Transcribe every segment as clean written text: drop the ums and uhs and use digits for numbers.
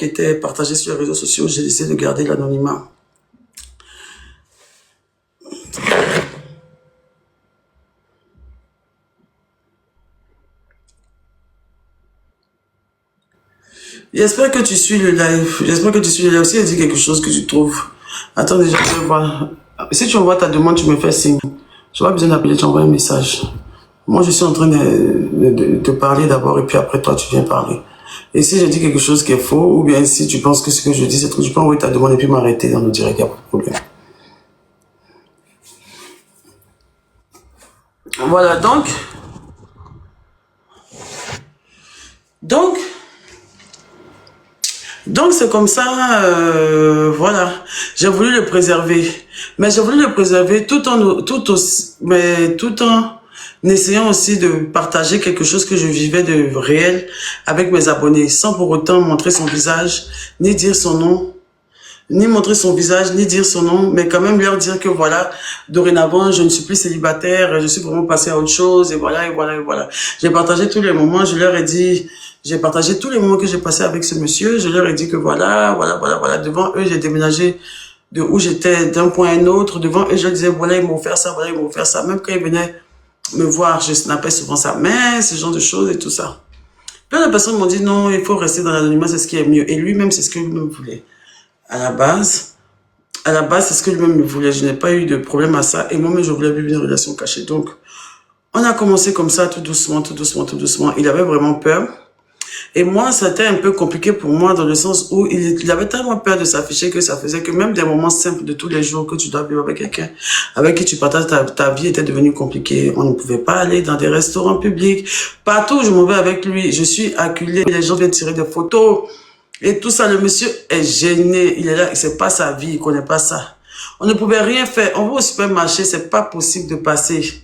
qui étaient partagées sur les réseaux sociaux, j'ai décidé de garder l'anonymat. J'espère que tu suis le live. J'espère que tu suis le live. Si elle dit quelque chose que tu trouves. Attends, déjà, je vais voir. Si tu envoies ta demande, tu me fais signe. Tu n'as pas besoin d'appeler, tu envoies un message. Moi, je suis en train de te parler d'abord et puis après, toi, tu viens parler. Et si je dis quelque chose qui est faux, ou bien si tu penses que ce que je dis, c'est trop, tu peux envoyer ta demande et puis m'arrêter dans le direct, il n'y a pas de problème. Voilà, donc, c'est comme ça, voilà. J'ai voulu le préserver, mais j'ai voulu le préserver tout en essayant aussi de partager quelque chose que je vivais de réel avec mes abonnés, sans pour autant montrer son visage, ni dire son nom, ni montrer son visage, ni dire son nom, mais quand même leur dire que voilà, dorénavant, je ne suis plus célibataire, je suis vraiment passée à autre chose, et voilà, et voilà, et voilà. J'ai partagé tous les moments, je leur ai dit, j'ai partagé tous les moments que j'ai passés avec ce monsieur, je leur ai dit que voilà, devant eux, j'ai déménagé de où j'étais, d'un point à un autre, devant eux, je disais, voilà, ils m'ont offert ça, voilà, ils m'ont offert ça, même quand ils venaient me voir, je snappais souvent sa main, ce genre de choses et tout ça. Plein de personnes m'ont dit, non, il faut rester dans l'anonymat, c'est ce qui est mieux, et lui-même, c'est ce que lui-même voulait. À la base, c'est ce que lui-même voulait. Je n'ai pas eu de problème à ça. Et moi-même, je voulais vivre une relation cachée. Donc, on a commencé comme ça, tout doucement, tout doucement, tout doucement. Il avait vraiment peur. Et moi, c'était un peu compliqué pour moi dans le sens où il avait tellement peur de s'afficher que ça faisait que même des moments simples de tous les jours que tu dois vivre avec quelqu'un, avec qui tu partages ta vie était devenu compliqué. On ne pouvait pas aller dans des restaurants publics. Partout où je m'en vais avec lui, je suis acculée. Les gens viennent tirer des photos. Et tout ça, le monsieur est gêné. Il est là, c'est pas sa vie, il connaît pas ça. On ne pouvait rien faire. On va au supermarché, c'est pas possible de passer.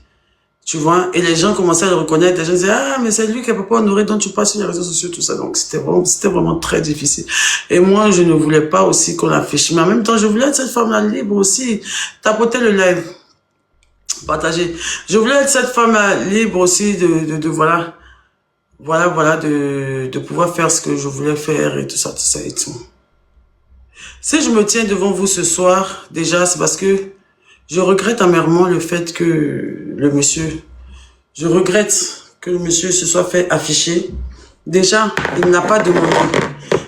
Tu vois? Et les gens commençaient à le reconnaître. Les gens disaient, ah, mais c'est lui qui est papa honoré, dont tu passes sur les réseaux sociaux, tout ça. Donc, c'était vraiment très difficile. Et moi, je ne voulais pas aussi qu'on affiche. Mais en même temps, je voulais être cette femme-là libre aussi. Tapoter le live. Partager. Je voulais être cette femme-là libre aussi voilà. Voilà, de pouvoir faire ce que je voulais faire et tout ça et tout. Si je me tiens devant vous ce soir, déjà, c'est parce que je regrette amèrement le fait que je regrette que le monsieur se soit fait afficher. Déjà, il n'a pas demandé.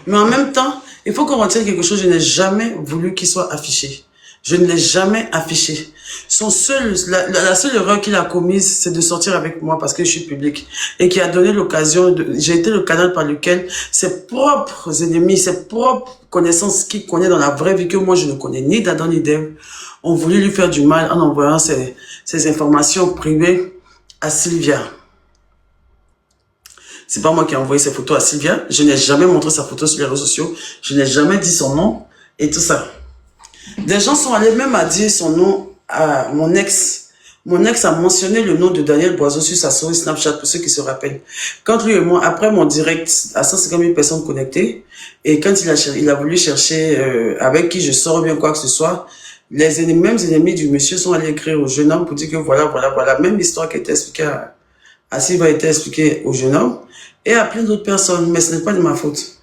Mais en même temps, il faut qu'on retienne quelque chose, je n'ai jamais voulu qu'il soit affiché. Je ne l'ai jamais affiché. La seule erreur qu'il a commise, c'est de sortir avec moi parce que je suis public et qui a donné l'occasion j'ai été le canal par lequel ses propres ennemis, ses propres connaissances qu'il connaît dans la vraie vie que moi je ne connais ni d'Adam ni d'Ève, ont voulu lui faire du mal en envoyant ces informations privées à Sylvia. C'est pas moi qui ai envoyé ces photos à Sylvia. Je n'ai jamais montré sa photo sur les réseaux sociaux. Je n'ai jamais dit son nom et tout ça. Des gens sont allés même à dire son nom à mon ex. Mon ex a mentionné le nom de Daniel Boiseau sur sa story Snapchat, pour ceux qui se rappellent. Quand lui et moi, après mon direct, à 150 000 personnes connectées, et quand il a voulu chercher avec qui je sors bien quoi que ce soit, mêmes ennemis du monsieur sont allés écrire au jeune homme pour dire que voilà, même l'histoire qui était expliquée à Sylvain a été expliquée au jeune homme, et à plein d'autres personnes, mais ce n'est pas de ma faute.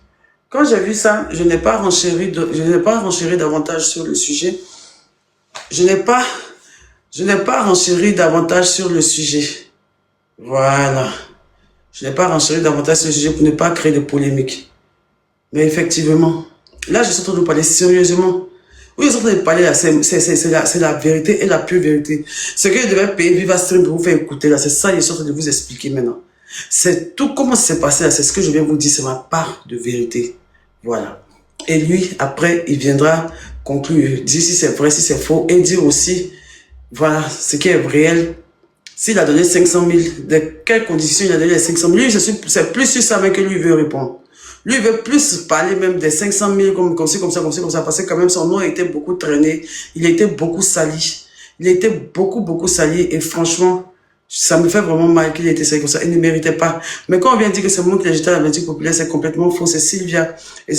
Quand j'ai vu ça, je n'ai pas renchéri davantage sur le sujet. Je n'ai pas renchéri davantage sur le sujet. Voilà. Je n'ai pas renchéri davantage sur le sujet pour ne pas créer de polémique. Mais effectivement, là, je suis en train de parler sérieusement. Oui, je suis en train de parler là, c'est la vérité et la pure vérité. Ce que je devais payer Viva Stream pour vous faire écouter là, c'est ça que je suis en train de vous expliquer maintenant. C'est tout comment ça s'est passé là, c'est ce que je viens vous dire, c'est ma part de vérité. Voilà. Et lui, après, il viendra conclure, dire si c'est vrai, si c'est faux, et dire aussi, voilà, ce qui est réel. S'il a donné 500 000, de quelles conditions il a donné les 500 000, lui, c'est plus sur ça même que lui veut répondre. Lui il veut plus parler même des 500 000 comme ça, parce que quand même son nom a été beaucoup traîné, il a été beaucoup sali. Il a été beaucoup sali, et franchement, ça me fait vraiment mal qu'il ait été sali comme ça. Il ne méritait pas. Mais quand on vient dire que c'est moi qui l'ai jeté à la médic populaire, c'est complètement faux. C'est Sylvia. Et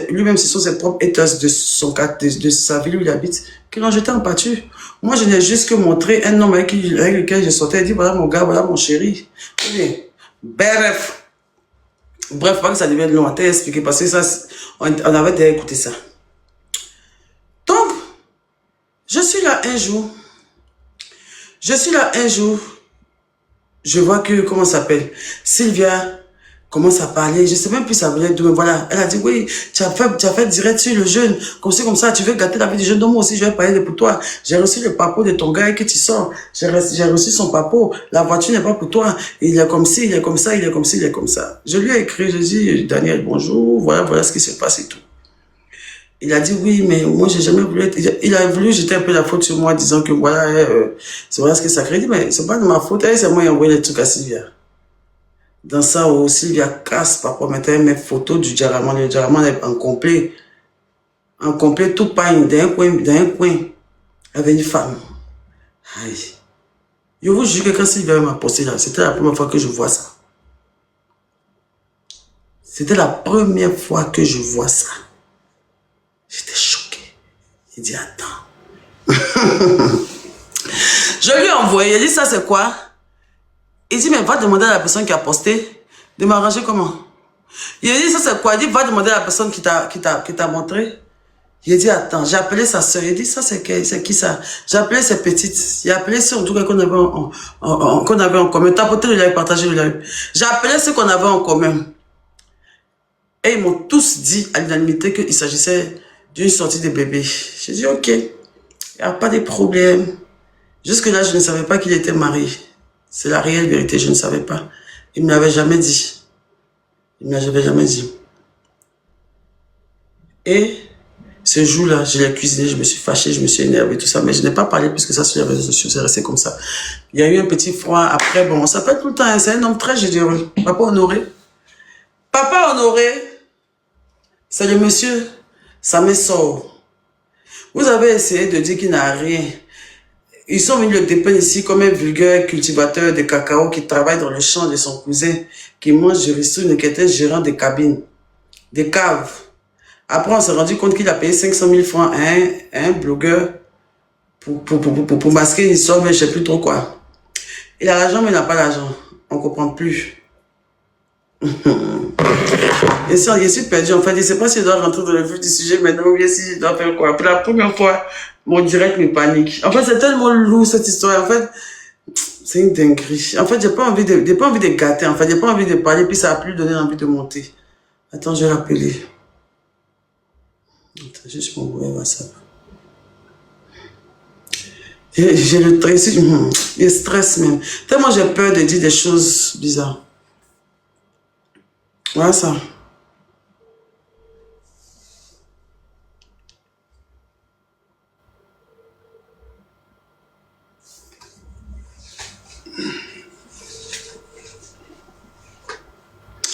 lui-même, ce sont ses propres haters de sa ville où il habite qui l'ont jeté en pâture. Moi, je n'ai juste que montré un homme avec lequel je sortais et dit, voilà mon gars, voilà mon chéri. Oui. Bref. Bref, pas que ça devienne long à t'expliquer parce que ça, on avait déjà écouté ça. Donc, je suis là un jour. Je vois que, comment ça s'appelle, Sylvia commence à parler, je sais même plus ça venait d'où, mais voilà, elle a dit, oui, tu as fait direct sur le jeune, comme ça, tu veux gâter la vie du jeune, donc moi aussi, je vais parler de pour toi, j'ai reçu le papo de ton gars et que tu sors, j'ai reçu son papo, la voiture n'est pas pour toi, il est comme ci, il est comme ça, il est comme ci, il est comme ça. Je lui ai écrit, je dis, Daniel, bonjour, voilà ce qui se passe et tout. Il a dit oui, mais moi, j'ai jamais voulu être... Il a voulu jeter un peu la faute sur moi, disant que voilà, c'est voilà ce que ça crée. Mais c'est pas de ma faute. C'est moi qui ai envoyé les trucs à Sylvia. Dans ça, où Sylvia casse, papa mettait mes photos du diamant. Le diamant est en complet. En complet, tout pagne, d'un coin. Avec une femme. Aïe. Je vous jure que quand Sylvia m'a posté là, c'était la première fois que je vois ça. C'était la première fois que je vois ça. J'étais choqué. Il dit, attends. Je lui ai envoyé, il dit, ça c'est quoi? Il dit, mais va demander à la personne qui a posté de m'arranger comment? Il a dit, ça c'est quoi? Il dit, va demander à la personne qui t'a montré. Il a dit, attends, j'ai appelé sa soeur. Il dit, ça c'est qui ça? J'ai appelé ses petites. Il a appelé ceux en tout cas qu'on avait en commun. Tapoté le live, partagé le live. J'ai appelé ceux qu'on avait en commun. Et ils m'ont tous dit à l'unanimité qu'il s'agissait d'une sortie de bébé. J'ai dit, ok, il n'y a pas de problème. Jusque-là, je ne savais pas qu'il était marié. C'est la réelle vérité, je ne savais pas. Il ne me l'avait jamais dit. Il ne me l'avait jamais dit. Et ce jour-là, je l'ai cuisiné, je me suis fâché, je me suis énervé, tout ça, mais je n'ai pas parlé puisque ça sur les réseaux sociaux, c'est resté comme ça. Il y a eu un petit froid. Après, bon, on s'appelle tout le temps, c'est un homme très généreux. Papa Honoré. Papa Honoré, c'est le monsieur, ça me sort. Vous avez essayé de dire qu'il n'a rien. Ils sont venus le dépeindre ici comme un vulgaire cultivateur de cacao qui travaille dans le champ de son cousin, qui mange de ristourne, qui était gérant de cabines, des caves. Après, on s'est rendu compte qu'il a payé 500 000 francs à un blogueur pour masquer une histoire, mais je ne sais plus trop quoi. Il a l'argent, mais il n'a pas l'argent. On ne comprend plus. Et ça, je suis perdu. En fait, je ne sais pas si je dois rentrer dans le vif du sujet maintenant ou bien si je dois faire quoi. Pour la première fois, mon direct me panique. En fait, c'est tellement lourd cette histoire. En fait, c'est une dinguerie. En fait, j'ai pas envie de gâter. En fait, j'ai pas envie de parler, puis ça a plus donné envie de monter. Attends, je vais l'appeler. Attends, juste mon WhatsApp. J'ai le stress même. Tellement j'ai peur de dire des choses bizarres. Voilà ça.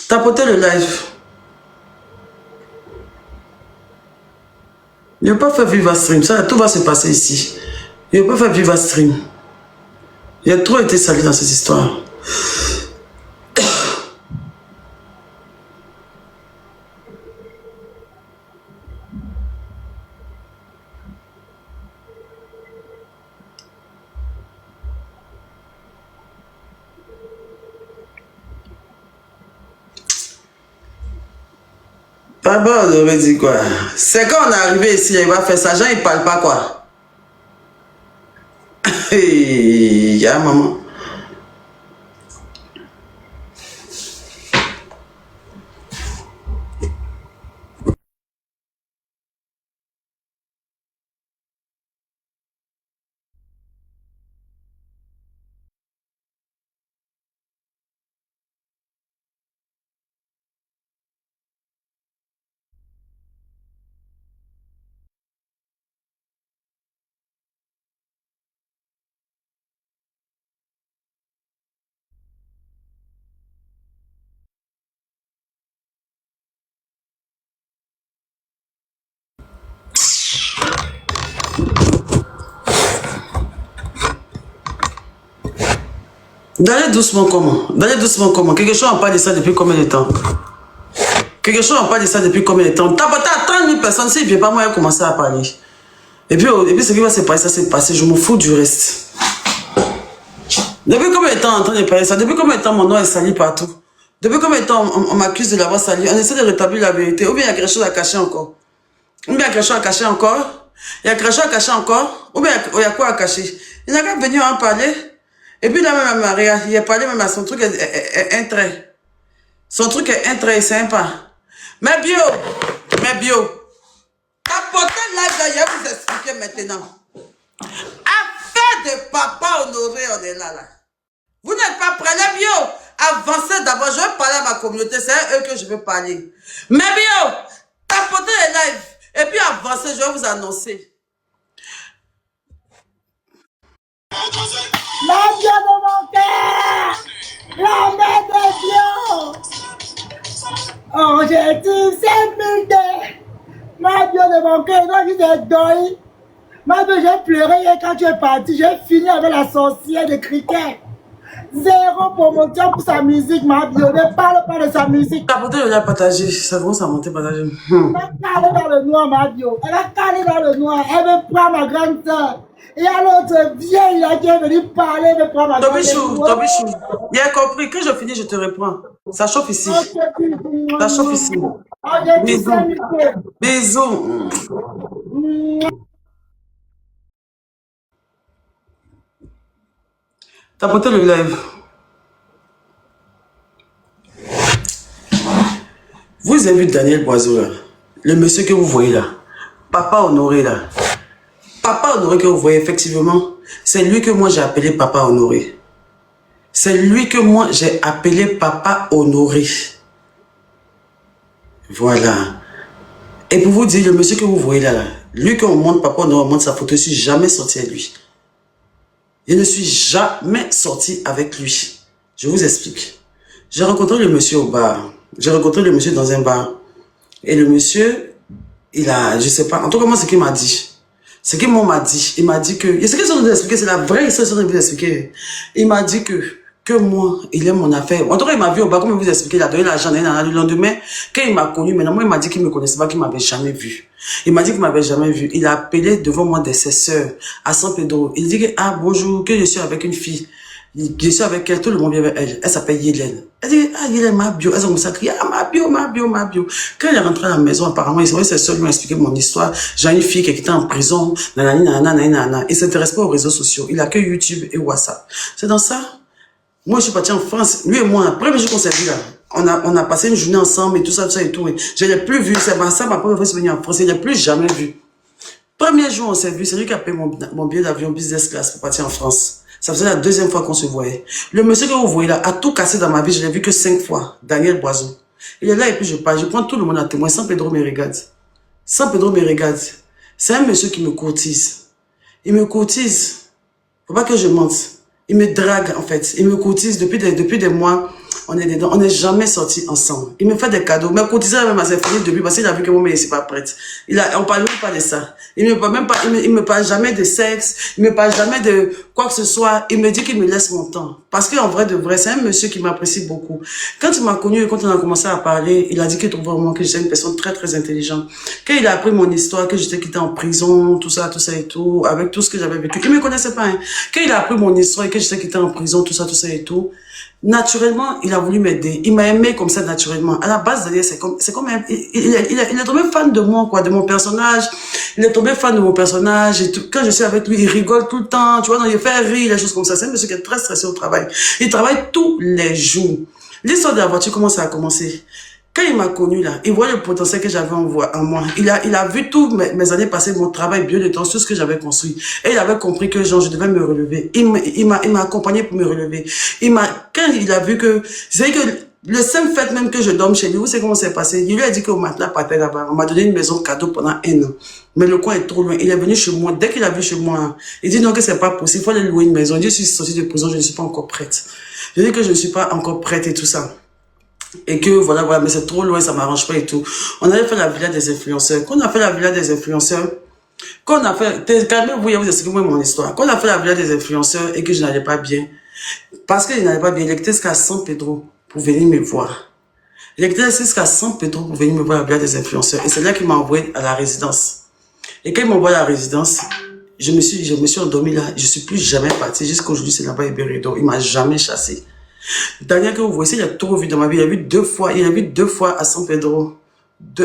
Tapotez le live. Je ne vais pas faire vivre stream. Ça, tout va se passer ici. Je ne vais pas faire vivre stream. Il a trop été sali dans cette histoire. Papa, on aurait dit quoi? C'est quand on est arrivé ici, il va faire ça. Jean, il ne parle pas quoi? Il y a maman. D'aller doucement comment? D'aller doucement comment? Quelque chose n'a pas dit ça depuis combien de temps? Quelque chose n'a pas dit ça depuis combien de temps? T'as pas 30 000 personnes, s'il ne vient pas, moi, il a commencé à parler. Et puis ce qui va se passer, ça s'est passé. Je me fous du reste. Depuis combien de temps on est en train de parler ça? Depuis combien de temps mon nom est sali partout? Depuis combien de temps on m'accuse de l'avoir sali? On essaie de rétablir la vérité. Ou bien il y a quelque chose à cacher encore. Ou bien il y a quelque chose à cacher encore. Il y a quelque chose à cacher encore. Ou bien il y a quoi à cacher? Il n'a qu'à venir en parler. Et puis là même à Maria, il a parlé même à son truc est un trait. Son truc est un trait sympa. Mais bio. Apportez live là, je vais vous expliquer maintenant. Affaire de papa honoré, on est là. Vous n'êtes pas prêts, les bio. Avancez d'abord, je vais parler à ma communauté, c'est à eux que je veux parler. Mais bio, tapotez les lives. Et puis avancez, je vais vous annoncer. La bio de mon cœur, la mère de bio. Objectif, c'est milder. Ma bio de mon cœur, toi qui t'es dormi. Ma bio, j'ai pleuré hier quand tu es parti. J'ai fini avec la sorcière de cricket. 0 promotion pour sa musique, ma bio. Ne parle pas de sa musique. Tapotez le live, partagez. Ça commence à monter, partagez. Elle va caler dans le noir, ma bio. Elle va caler dans le noir. Elle veut prendre ma grande soeur. Et à l'autre vieille là qui est venue parler, elle veut prendre ma grande soeur. Tobichou. Il a compris. Quand je finis, je te réponds. Ça chauffe ici. Ça chauffe ici. Bisous. Tapotez le live. Vous avez vu Daniel Boiseau là. Le monsieur que vous voyez là. Papa Honoré là. Papa Honoré que vous voyez effectivement. C'est lui que moi j'ai appelé Papa Honoré. C'est lui que moi j'ai appelé Papa Honoré. Voilà. Et pour vous dire, le monsieur que vous voyez là, lui qu'on montre Papa Honoré, on montre sa photo, je ne suis jamais sorti avec lui. Je ne suis jamais sorti avec lui. Je vous explique. J'ai rencontré le monsieur au bar. J'ai rencontré le monsieur dans un bar. Et le monsieur, il a, je sais pas, en tout cas moi, ce qu'il m'a dit. Ce qu'il m'a dit, il m'a dit que, et ce qu'ils sont de vous expliquer, c'est la vraie histoire qu'ils sont de vous expliquer. Il m'a dit que moi, il aime mon affaire. En tout cas, il m'a vu au bar, comme je vous expliquer, il a donné l'argent, le lendemain, quand il m'a connu, maintenant, moi, il m'a dit qu'il me connaissait pas, qu'il m'avait jamais vu. Il m'a dit qu'il m'avait jamais vu. Il a appelé devant moi de ses sœurs à San Pedro. Il dit que, ah, bonjour, que je suis avec une fille. Je suis avec elle, tout le monde vient avec elle. Elle s'appelle Yélène. Elle dit, ah, Yélène, ma bio. Elle s'est crié, ah, ma bio. Quand elle est rentrée à la maison, apparemment, ses sœurs lui ont expliqué mon histoire. J'ai une fille qui était en prison, nanana. Il s'intéresse pas aux réseaux sociaux. Il a que YouTube et WhatsApp. C'est dans ça. Moi, je suis parti en France. Lui et moi, le premier jour qu'on s'est vu là, on a passé une journée ensemble et tout ça et tout. Je l'ai plus vu. C'est ça, ma première fois que je suis venu en France. Je l'ai plus jamais vu. Premier jour, on s'est vu. C'est lui qui a payé mon billet d'avion business class pour partir en France. Ça faisait la deuxième fois qu'on se voyait. Le monsieur que vous voyez là a tout cassé dans ma vie. Je l'ai vu que 5 fois. Daniel Boiseau. Il est là et puis je parle. Je prends tout le monde à témoin. San Pedro me regarde. San Pedro me regarde. C'est un monsieur qui me courtise. Il me courtise. Faut pas que je mente. Il me drague en fait. Il me courtise depuis des mois. On est dedans. On n'est jamais sortis ensemble. Il me fait des cadeaux. Mais courtiser même à ses filles depuis parce qu'il a vu que moi, je suis pas prête. On parle même pas de ça. Il me parle même pas, il me parle jamais de sexe. Il me parle jamais de quoi que ce soit. Il me dit qu'il me laisse mon temps. Parce qu'en vrai de vrai, c'est un monsieur qui m'apprécie beaucoup. Quand il m'a connu et quand on a commencé à parler, il a dit qu'il trouvait vraiment que j'étais une personne très, très intelligente. Quand il a appris mon histoire, que j'étais quitté en prison, tout ça et tout, avec tout ce que j'avais vécu. Il me connaissait pas, hein. Quand il a appris mon histoire et que j'étais quitté en prison, tout ça et tout, naturellement, il a voulu m'aider. Il m'a aimé comme ça, naturellement. À la base, Daniel, c'est comme il est tombé fan de moi, quoi, de mon personnage. Il est tombé fan de mon personnage. Et tout. Quand je suis avec lui, il rigole tout le temps. Tu vois, il fait rire, les choses comme ça. C'est un monsieur qui est très stressé au travail. Il travaille tous les jours. L'histoire de la voiture, comment ça a commencé? Quand il m'a connu là, il voit le potentiel que j'avais en moi. Il a vu tous mes années passées, mon travail bien de temps, tout ce que j'avais construit. Et il avait compris que genre, je devais me relever. Il m'a accompagné pour me relever. Quand il a vu que, c'est que le simple fait même que je dorme chez lui, vous savez comment c'est passé? Il lui a dit qu'au matelas partait là-bas. On m'a donné une maison cadeau pendant 1 an. Mais le coin est trop loin. Il est venu chez moi. Dès qu'il a vu chez moi, il dit non que c'est pas possible. Il faut aller louer une maison. Je suis sortie de prison, je ne suis pas encore prête. Je dis que je ne suis pas encore prête et tout ça. Et que voilà, mais c'est trop loin, ça m'arrange pas et tout. On avait fait la villa des influenceurs. Quand on a fait la villa des influenceurs, quand on a fait, calmez-vous, vous expliquez moi mon histoire. Quand on a fait la villa des influenceurs et que je n'allais pas bien, parce que je n'allais pas bien, il était jusqu'à San Pedro pour venir me voir. Il était jusqu'à San Pedro pour venir me voir à la villa des influenceurs. Et c'est là qu'il m'a envoyé à la résidence. Et quand il m'a envoyé à la résidence, je me suis endormi là. Je suis plus jamais parti. Jusqu'à aujourd'hui, c'est là-bas, il m'a jamais chassé. Daniel que vous voyez, il a trop vu dans ma vie. Il a vu 2 fois, il a vu 2 fois à San Pedro.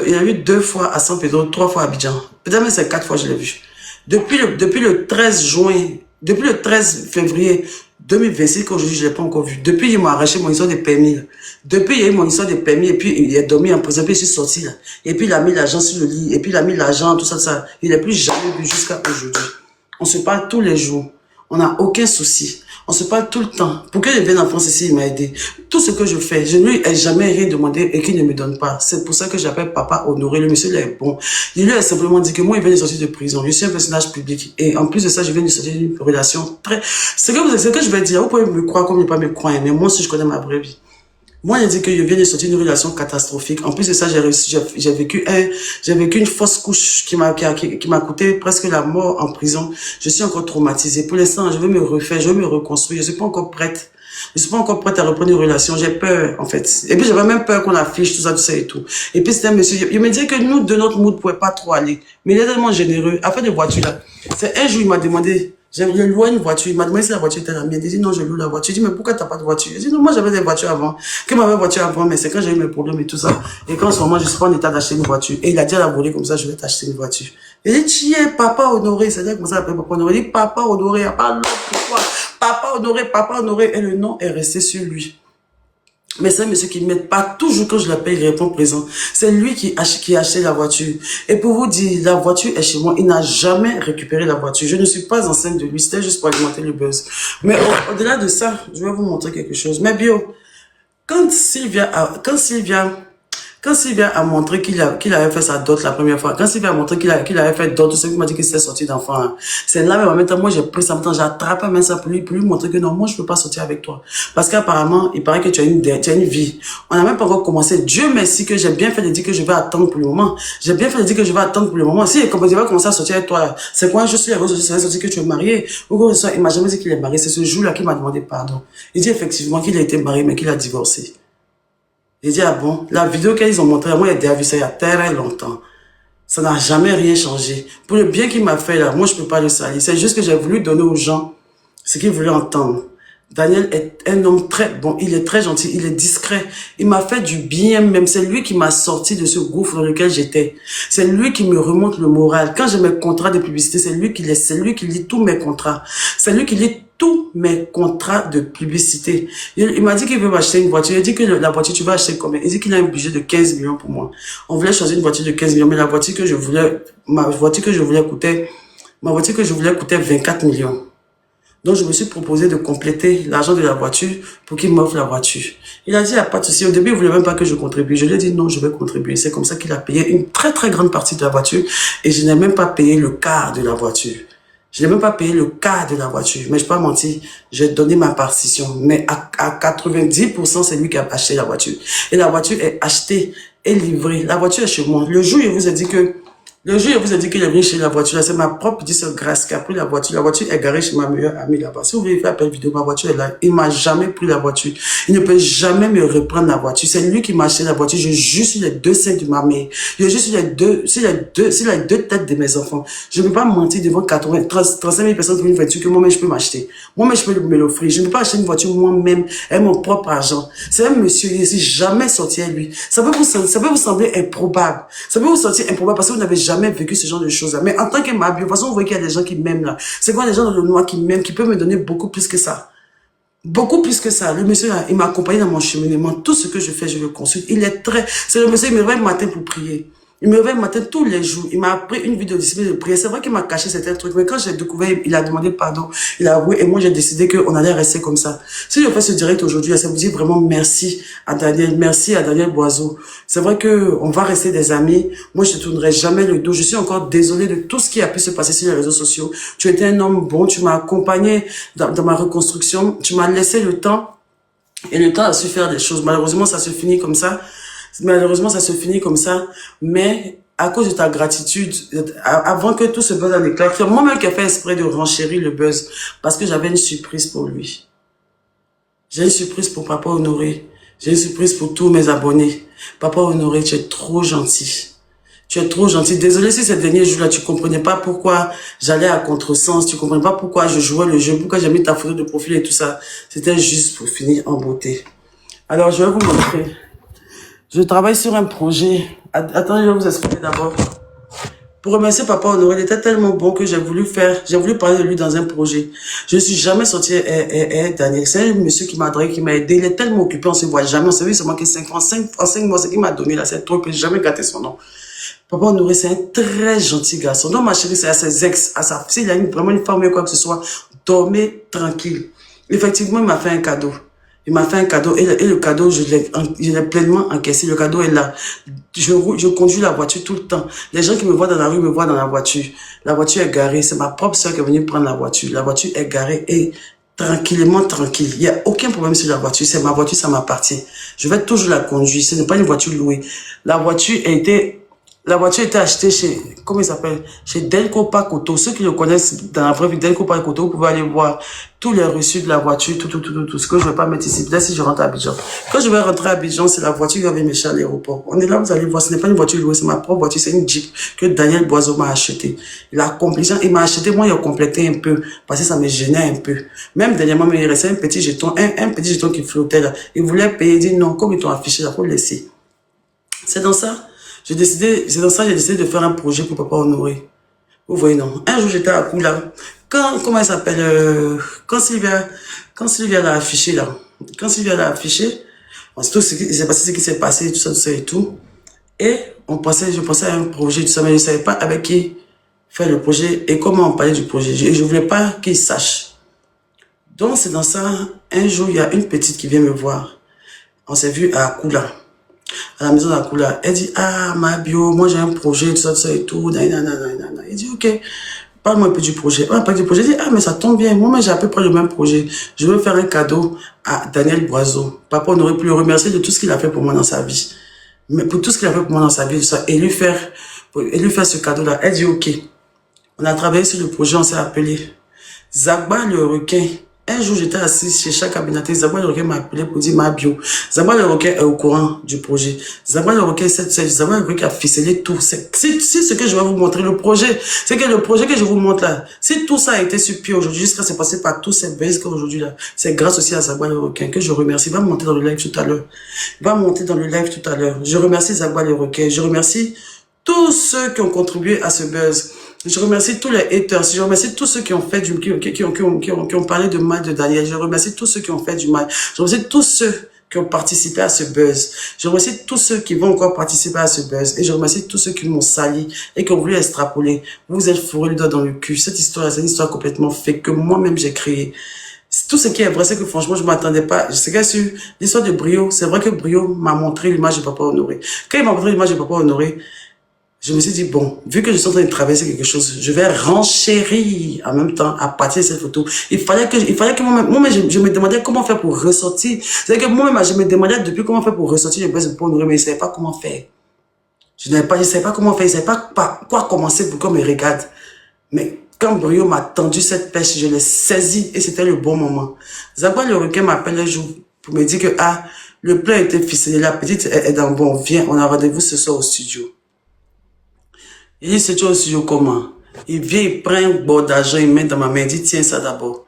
Il a vu 2 fois à San Pedro, 3 fois à Abidjan. Peut-être même c'est 4 fois je l'ai vu. Depuis le 13 juin, depuis le 13 février 2026, qu'aujourd'hui je l'ai pas encore vu. Depuis il m'a arraché mon histoire de permis. Depuis il y a eu mon histoire de permis et puis il est dormi en prison, puis je suis sorti là. Et puis il a mis l'argent sur le lit, et puis il a mis l'argent, tout ça, ça. Il n'est plus jamais vu jusqu'à aujourd'hui. On se parle tous les jours. On n'a aucun souci. On se parle tout le temps. Pour que je vienne en France ici, il m'a aidé. Tout ce que je fais, je ne lui ai jamais rien demandé et qu'il ne me donne pas. C'est pour ça que j'appelle Papa Honoré. Le monsieur, il est bon. Il lui a simplement dit que moi, il vient de sortir de prison. Je suis un personnage public. Et en plus de ça, je viens de sortir d'une relation très... Ce que je vais dire, vous pouvez me croire comme ne pas me croire, mais moi aussi, je connais ma vraie vie. Moi, il dit que je viens de sortir d'une relation catastrophique. En plus de ça, j'ai vécu une fausse couche qui m'a coûté presque la mort en prison. Je suis encore traumatisée. Pour l'instant, je veux me refaire, je veux me reconstruire. Je suis pas encore prête. Je suis pas encore prête à reprendre une relation. J'ai peur, en fait. Et puis, j'avais même peur qu'on affiche tout ça et tout. Et puis, c'était un monsieur, il me disait que nous, de notre mood, pouvait pas trop aller. Mais il est tellement généreux. Afin de voiture, là. C'est un jour, il m'a demandé, je loué une voiture. Il m'a demandé si la voiture était la mienne. Il dit non, je loue la voiture. Je dis mais pourquoi t'as pas de voiture? Je dis non, moi j'avais des voitures avant. Que m'avait une voiture avant, mais c'est quand j'ai eu mes problèmes et tout ça. Et quand en ce moment, je suis pas en état d'acheter une voiture. Et il a dit à la volée comme ça, je vais t'acheter une voiture. Il dit tu es Papa Honoré. C'est-à-dire comme ça, appelle Papa Honoré. Il dit Papa Honoré. À part l'autre, pourquoi? Papa Honoré, Papa Honoré. Et le nom est resté sur lui. Mais c'est un monsieur qui m'aide pas toujours quand je l'appelle, il répond présent. C'est lui qui a acheté la voiture. Et pour vous dire, la voiture est chez moi. Il n'a jamais récupéré la voiture. Je ne suis pas enceinte de lui. C'était juste pour alimenter le buzz. Mais au-delà de ça, je vais vous montrer quelque chose. Mais Bio, quand Sylvia a montré qu'il avait fait sa dot la première fois, quand Sylvia a montré qu'il avait fait dot, tout ce qui m'a dit qu'il s'est sorti d'enfant, hein, c'est là, mais en même temps, moi, j'ai pris ça, j'ai attrapé même ça pour lui montrer que non, moi, je peux pas sortir avec toi. Parce qu'apparemment, il paraît que tu as une vie. On n'a même pas encore commencé. Dieu merci que j'ai bien fait de dire que je vais attendre pour le moment. J'ai bien fait de dire que je vais attendre pour le moment. Si, comme je vais commencer à sortir avec toi, c'est quoi, je suis la rose, je vais sortir que tu es marié. Ou quoi que ce soit, il m'a jamais dit qu'il est marié. C'est ce jour-là qu'il m'a demandé pardon. Il dit effectivement qu'il a été marié, mais qu'il a divorcé. J'ai dit, ah bon, la vidéo qu'ils ont montrée, moi, j'ai déjà vu ça il y a très longtemps. Ça n'a jamais rien changé. Pour le bien qu'il m'a fait là, moi, je peux pas le salir. C'est juste que j'ai voulu donner aux gens ce qu'ils voulaient entendre. Daniel est un homme très bon, il est très gentil, il est discret. Il m'a fait du bien même. C'est lui qui m'a sorti de ce gouffre dans lequel j'étais. C'est lui qui me remonte le moral. Quand j'ai mes contrats de publicité, c'est lui qui lit tous mes contrats. C'est lui qui lit tous mes contrats de publicité. Il m'a dit qu'il veut m'acheter une voiture. Il a dit que la voiture, tu vas acheter combien? Il dit qu'il a un budget de 15 millions pour moi. On voulait choisir une voiture de 15 millions, mais ma voiture que je voulais coûtait 24 millions. Donc, je me suis proposé de compléter l'argent de la voiture pour qu'il m'offre la voiture. Il a dit, il n'y a pas de souci. Au début, il voulait même pas que je contribue. Je lui ai dit, non, je vais contribuer. C'est comme ça qu'il a payé une très, très grande partie de la voiture. Et je n'ai même pas payé le quart de la voiture. Je n'ai même pas payé le quart de la voiture. Mais je ne peux pas mentir, j'ai donné ma partition. Mais à 90%, c'est lui qui a acheté la voiture. Et la voiture est achetée et livrée. La voiture est chez moi. Le jour où il vous a dit qu'il est venu chez la voiture, c'est ma propre petite sœur Grâce qui a pris la voiture. La voiture est garée chez ma meilleure amie là-bas. Si vous voulez faire appel vidéo, ma voiture est là. Il m'a jamais pris la voiture. Il ne peut jamais me reprendre la voiture. C'est lui qui m'a acheté la voiture. Je jure sur les deux seins de ma mère. Je jure sur les deux têtes de mes enfants. Je ne peux pas mentir devant 35 000 personnes pour une voiture que moi-même je peux m'acheter. Moi-même je peux me l'offrir. Je ne peux pas acheter une voiture moi-même avec mon propre argent. C'est un monsieur, il n'est jamais sorti à lui. Ça peut vous sembler improbable. Ça peut vous sortir improbable parce que vous n'avez jamais vécu ce genre de choses là. Mais en tant que ma bio, de toute façon, vous voyez qu'il y a des gens qui m'aiment là. C'est quoi, des gens dans le noir qui m'aiment, qui peuvent me donner beaucoup plus que ça. Beaucoup plus que ça. Le monsieur là, il m'a accompagné dans mon cheminement. Tout ce que je fais, je le consulte. C'est le monsieur, il me réveille le matin pour prier. Il me réveille le matin tous les jours. Il m'a appris une vidéo de discipline de prière. C'est vrai qu'il m'a caché certains trucs, mais quand j'ai découvert, il a demandé pardon. Il a avoué et moi j'ai décidé qu'on allait rester comme ça. Si je fais ce direct aujourd'hui, ça vous dit vraiment merci à Daniel Boiseau. C'est vrai que on va rester des amis. Moi je ne tournerai jamais le dos. Je suis encore désolée de tout ce qui a pu se passer sur les réseaux sociaux. Tu étais un homme bon, tu m'as accompagné dans ma reconstruction. Tu m'as laissé le temps et le temps a su faire des choses. Malheureusement ça se finit comme ça. Mais à cause de ta gratitude, avant que tout ce buzz en éclate, c'est moi-même qui ai fait exprès de renchérir le buzz, parce que j'avais une surprise pour lui. J'ai une surprise pour Papa Honoré. J'ai une surprise pour tous mes abonnés. Papa Honoré, tu es trop gentil. Tu es trop gentil. Désolé si ces derniers jours-là, tu comprenais pas pourquoi j'allais à contresens, tu comprenais pas pourquoi je jouais le jeu, pourquoi j'ai mis ta photo de profil et tout ça. C'était juste pour finir en beauté. Alors, je vais vous montrer. Je travaille sur un projet. Attendez, je vais vous expliquer d'abord. Pour remercier Papa Honoré, il était tellement bon que j'ai voulu parler de lui dans un projet. Je ne suis jamais sorti Daniel. C'est un monsieur qui m'a dragué, qui m'a aidé. Il est tellement occupé, on se voit jamais. On s'est vu seulement que 5 ans. En 5 mois, c'est qu'il m'a donné là, c'est trop que j'ai jamais gâté son nom. Papa Honoré, c'est un très gentil garçon. Donc, ma chérie, c'est à ses ex, à sa fille, il a vraiment une femme ou quoi que ce soit. Dormez tranquille. Effectivement, il m'a fait un cadeau. Il m'a fait un cadeau et le cadeau, je l'ai pleinement encaissé. Le cadeau est là. Je conduis la voiture tout le temps. Les gens qui me voient dans la rue me voient dans la voiture. La voiture est garée. C'est ma propre soeur qui est venue prendre la voiture. La voiture est garée et tranquillement tranquille. Il n'y a aucun problème sur la voiture. C'est ma voiture, ça m'appartient. Je vais toujours la conduire. Ce n'est pas une voiture louée. La voiture a été achetée chez, comment il s'appelle? Chez Delco Pacoto. Ceux qui le connaissent dans la vraie vie, Delco Pacoto, vous pouvez aller voir tous les reçus de la voiture, tout. Ce que je vais pas mettre ici. Peut-être si je rentre à Abidjan. Quand je vais rentrer à Abidjan, c'est la voiture qui va venir me chercher à l'aéroport. On est là, vous allez voir. Ce n'est pas une voiture louée, c'est ma propre voiture. C'est une Jeep que Daniel Boiseau m'a acheté. Il m'a acheté, moi, il a complété un peu. Parce que ça me gênait un peu. Même dernièrement, il restait un petit jeton, un petit jeton qui flottait là. Il voulait payer, il dit non, comme ils t'ont affiché là, faut le laisser. C'est dans ça. C'est dans ça que j'ai décidé de faire un projet pour Papa Honoré. Vous voyez, non. Un jour, j'étais à Kula. Comment elle s'appelle, quand Sylvia l'a affiché, là. Quand Sylvia l'a affiché, tout ce qui s'est passé, ce qui s'est passé, tout ça et tout. Et je pensais à un projet, tout ça, mais je ne savais pas avec qui faire le projet et comment on parlait du projet. Je ne voulais pas qu'il sache. Donc, c'est dans ça, un jour, il y a une petite qui vient me voir. On s'est vu à Kula. À la maison de la couleur. Elle dit, ah, ma bio, moi j'ai un projet, tout ça et tout. Il dit, ok, parle-moi un peu du projet. On parle du projet. Il dit, ah, mais ça tombe bien. Moi, j'ai à peu près le même projet. Je veux faire un cadeau à Daniel Boiseau. Papa, on aurait pu le remercier de tout ce qu'il a fait pour moi dans sa vie. Mais pour tout ce qu'il a fait pour moi dans sa vie, ça, et lui faire ce cadeau-là. Elle dit, ok. On a travaillé sur le projet, on s'est appelé Zagba le requin. Un jour, j'étais assis chez chaque cabinet. Zagba le requin m'a appelé pour dire ma bio. Zagba le requin est au courant du projet. Zagba le requin, Zagba le requin a ficelé tout. Si ce que je vais vous montrer, le projet, c'est que le projet que je vous montre là, si tout ça a été sur pied aujourd'hui, jusqu'à se passer par tous ces buzz qu'aujourd'hui là, c'est grâce aussi à Zagba le requin que je remercie. Il va monter dans le live tout à l'heure. Je remercie Zagba le requin. Je remercie tous ceux qui ont contribué à ce buzz. Je remercie tous les haters. Je remercie tous ceux qui ont fait qui ont parlé de mal de Daniel. Je remercie tous ceux qui ont fait du mal. Je remercie tous ceux qui ont participé à ce buzz. Je remercie tous ceux qui vont encore participer à ce buzz. Et je remercie tous ceux qui m'ont sali et qui ont voulu extrapoler. Vous êtes fourrés le doigt dans le cul. Cette histoire, c'est une histoire complètement fake que moi-même j'ai créée. Tout ce qui est vrai, c'est que franchement, je m'attendais pas. Je sais que sur l'histoire de Brio, c'est vrai que Brio m'a montré l'image de Papa Honoré. Quand il m'a montré l'image de Papa Honoré, je me suis dit, bon, vu que je suis en train de traverser quelque chose, je vais renchérir en même temps à partir de cette photo. Il fallait que moi-même, je me demandais comment faire pour ressortir. C'est-à-dire que moi-même, je me demandais depuis comment faire pour ressortir le buzz de Papa Honoré, mais je ne savais pas comment faire. Je savais pas comment faire, je ne savais pas par quoi commencer pour qu'on me regarde. Mais quand Brio m'a tendu cette pêche, je l'ai saisie et c'était le bon moment. Zagba le requin m'appelle un jour pour me dire que, ah, le plan était ficelé, la petite est dans bon, viens, on a rendez-vous ce soir au studio. Il dit, c'est au studio comment? Il vient, il prend un bord d'argent, il met dans ma main, il dit, tiens ça d'abord.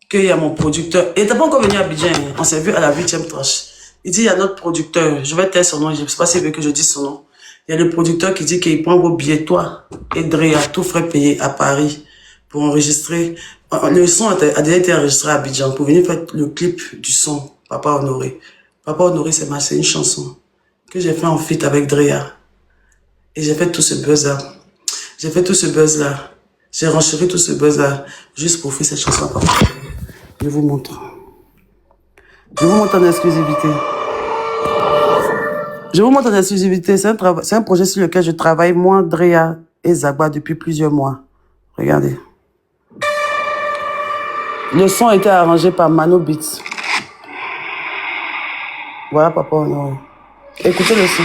Qu'il y a mon producteur. Il n'était pas encore venu à Abidjan, on s'est vu à la 8e tranche. Il dit, il y a notre producteur, je vais taire son nom, je ne sais pas s'il veut que je dise son nom. Il y a le producteur qui dit qu'il prend vos billets, toi, et Drea, tout frais payé à Paris, pour enregistrer. Le son a déjà été enregistré à Abidjan, pour venir faire le clip du son, Papa Honoré. Papa Honoré, c'est une chanson que j'ai fait en feat avec Drea. Et j'ai fait tout ce buzz-là. J'ai renchéri tout ce buzz-là, juste pour faire cette chanson à Papa. Je vous montre. En exclusivité. C'est un projet sur lequel je travaille, moi, Drea et Zagba, depuis plusieurs mois. Regardez. Le son a été arrangé par Mano Beats. Voilà, Papa Honoré. Écoutez le son.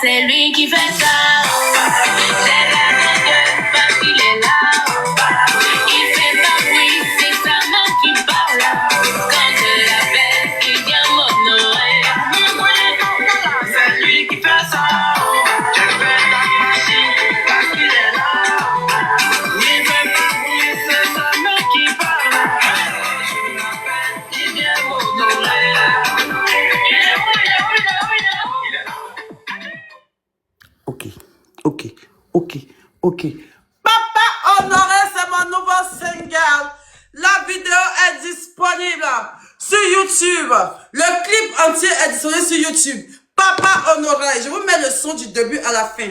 C'est lui qui fait ça. J'ai la gueule parce qu'il est là. Il fait pas bruit, c'est sa main. Ok. Papa Honoré, c'est mon nouveau single. La vidéo est disponible sur YouTube. Le clip entier est disponible sur YouTube. Papa Honoré, je vous mets le son du début à la fin.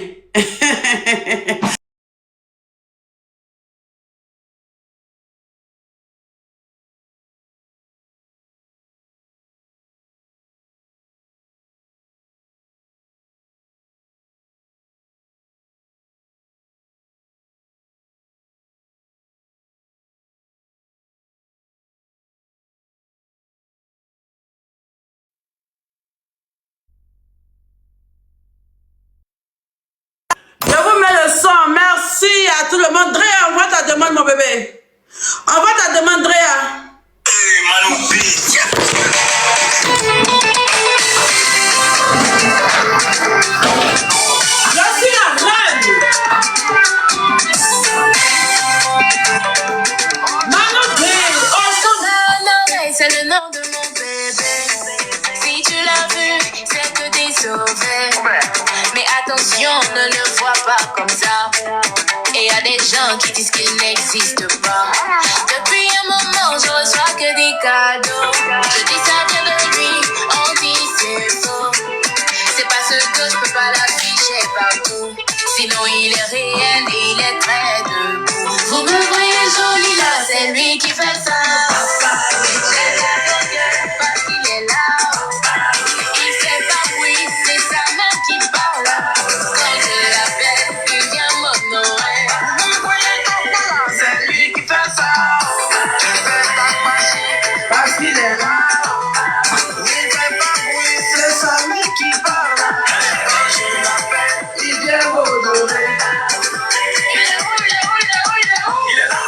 Je vous mets le son. Merci à tout le monde. Drea, envoie ta demande, mon bébé. Envoie ta demande, Drea. Je suis la reine. Manu B. Honoré, c'est le nom de mon bébé. Si tu l'as vu, c'est que t'es sauvé. Mais attention, ne le vois pas comme ça. Et y a des gens qui disent qu'il n'existe pas. Depuis un moment, je reçois que des cadeaux. Je dis ça vient de lui, on dit c'est faux. C'est parce que je peux pas l'afficher partout. Sinon il est réel et il est très debout. Vous me voyez jolie là, c'est lui qui fait ça. Parce qu'il est là. Il fait pas bruit, c'est sa mère qui parle. Quand je l'appelle, il vient m'honorer. Vous me voyez comme là, c'est lui qui fait ça. Je fais pas marcher, parce qu'il est là. Il fait pas bruit, c'est sa mère qui parle. Quand je l'appelle, il vient m'honorer. Il est où, il est où, il est où, il est où? Il est là.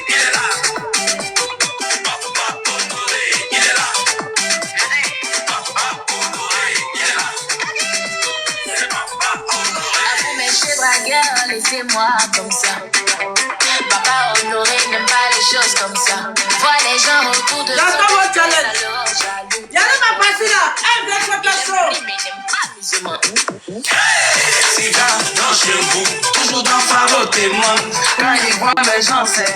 Il est là. Il est là. À vous mes chers dragueurs, laissez-moi comme ça. Papa Honoré n'aime pas les choses comme ça. Vois les gens autour de J'entends votre challenge. alors jaloux. Y'a ma partie là. Elle veut faire quelque chose. Mais n'aime pas musulman. Si dans chez vous, toujours dans Faro témoin. Quand il voit mes gens, c'est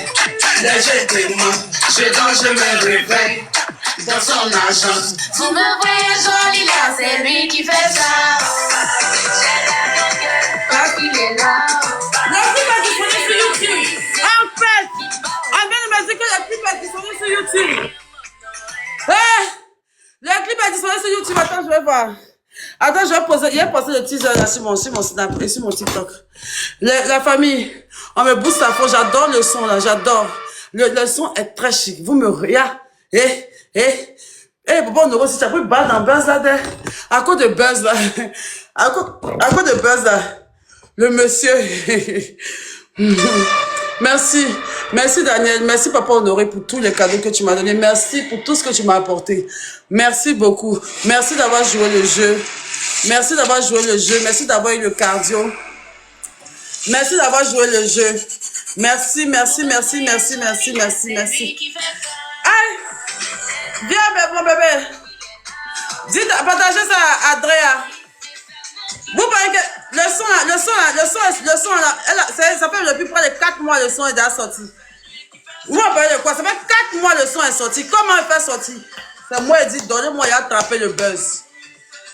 léger témoin. Je danse, je me réveille dans son agence. Vous me voyez jolie là, c'est lui qui fait ça. Parce qu'il est là. Le clip est disponible sur YouTube. En fait, on vient de me dire que le clip est disponible sur YouTube. Le clip est disponible sur YouTube. Attends, je vais voir. Attends, je vais poser. Il a posé le teaser là sur mon Snap et sur mon TikTok. La famille, on me booste la faute. J'adore le son là, j'adore. Le son est très chic. Vous me regardez. Papa Honoré, si tu as pris balle dans Buzz là, à cause de Buzz là, à cause de Buzz là, le monsieur. Merci. Merci Daniel. Merci Papa Honoré pour tous les cadeaux que tu m'as donnés. Merci pour tout ce que tu m'as apporté. Merci beaucoup. Merci d'avoir joué le jeu. Merci d'avoir joué le jeu. Merci d'avoir eu le cardio. Merci d'avoir joué le jeu. Merci. Aïe! Viens, mon bébé. Dites, partagez ça à Drea. Vous parlez que le son là, ça fait depuis près de 4 mois le son est déjà sorti. Vous en parlez de quoi? Ça fait 4 mois le son est sorti. Comment il fait sortir? C'est moi qui dit, donnez-moi et attrapez le buzz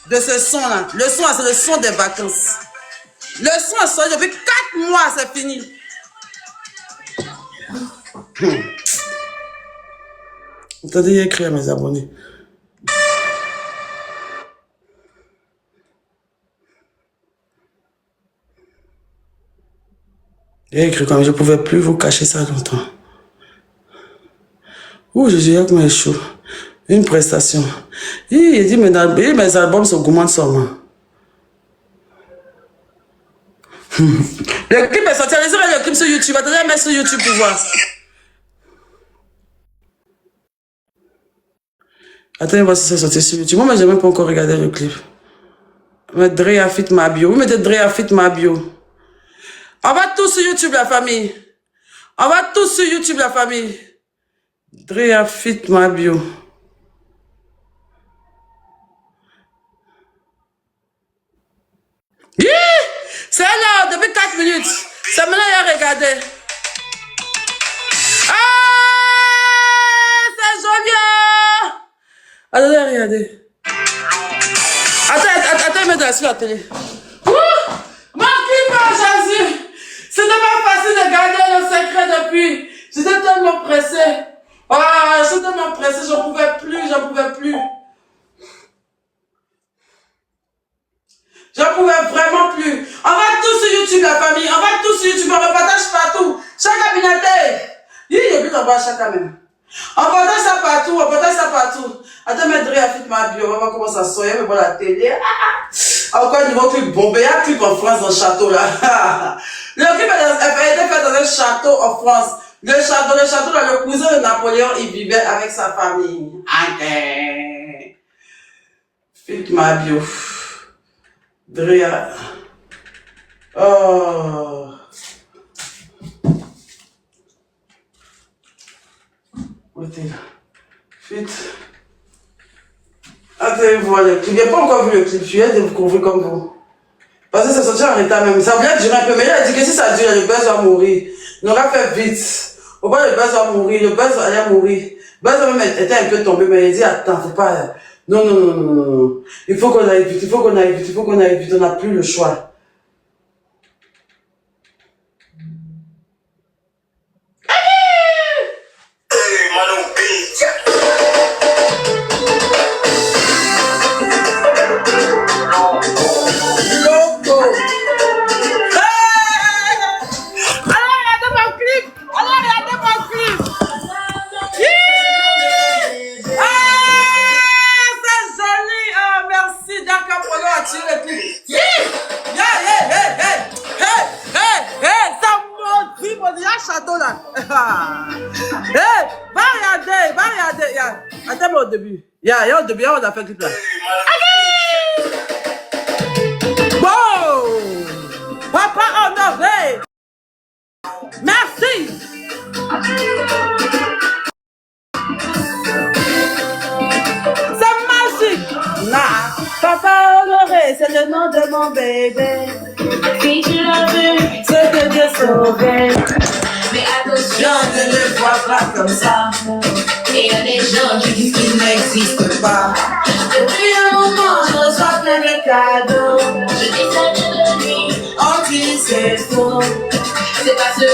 de ce son là. Le son là, c'est le son des vacances. Le son est sorti depuis 4 mois, c'est fini. Attendez, il y a écrit à mes abonnés. Il y a écrit comme je ne pouvais plus vous cacher ça longtemps. Ouh, Jésus, avec mes choux. Une prestation. Il dit, mes albums sont gourmands seulement. Le clip est sorti. Allez sur le clip sur YouTube. Attendez, mettre sur YouTube pour voir. Attendez, voir si c'est sorti sur YouTube. Moi, mais je n'ai même pas encore regardé le clip. Mais Drea fit ma bio. Vous mettez Drea fit ma bio. On va tous sur YouTube, la famille. On va tous sur YouTube, la famille. Drea fit ma bio. minutes. C'est maintenant qu'il a regardé. Ah, c'est joli. Attendez, regardez. Attends, mets sur la télé. Mon clip, Jésus. C'était pas facile de garder le secret depuis. J'étais tellement pressée. Ah, j'étais tellement pressée, j'en pouvais plus. J'en pouvais vraiment plus. On va tous sur YouTube, la famille. On va tous sur YouTube. On repartage partout. Chaque cabinet. Il y a plus d'en bas chaque même. On partage ça partout. Attends, mais Dre a fait ma bio. On va voir comment ça sonne. Mais voir la télé. Encore un nouveau clip bombé. Il y a un clip en France dans le château là. Le clip a été fait dans un château en France. Le château là, le cousin de Napoléon, il vivait avec sa famille. Filme ma bio. Drea. Oh. Où est-il là? Vite. Attendez, vous voyez le clip. Il n'y a pas encore vu le clip. Je viens de vous couvrir comme vous. Parce que ça sortit en état même. Ça voulait durer un peu. Mais il a dit que si ça dure, le buzz va mourir. Il aura fait vite. Au moins, le buzz va mourir. Le buzz allait mourir. Le buzz même était un peu tombé. Mais il a dit, attends, faut pas. Non. Il faut qu'on aille vite. On n'a plus le choix. Au début, on a fait le clip là. Wow! Papa honoré! Merci! C'est magique! Nah. Papa honoré, c'est le nom de mon bébé. Si tu l'as vu, c'est que Dieu sauvé. Mais attention, ne le vois pas comme ça. et il y a des gens qui disent Qu'il n'existe pas. depuis un moment, je reçois plein de cadeaux. Je dis ça de nuit, On dit c'est faux. c'est parce que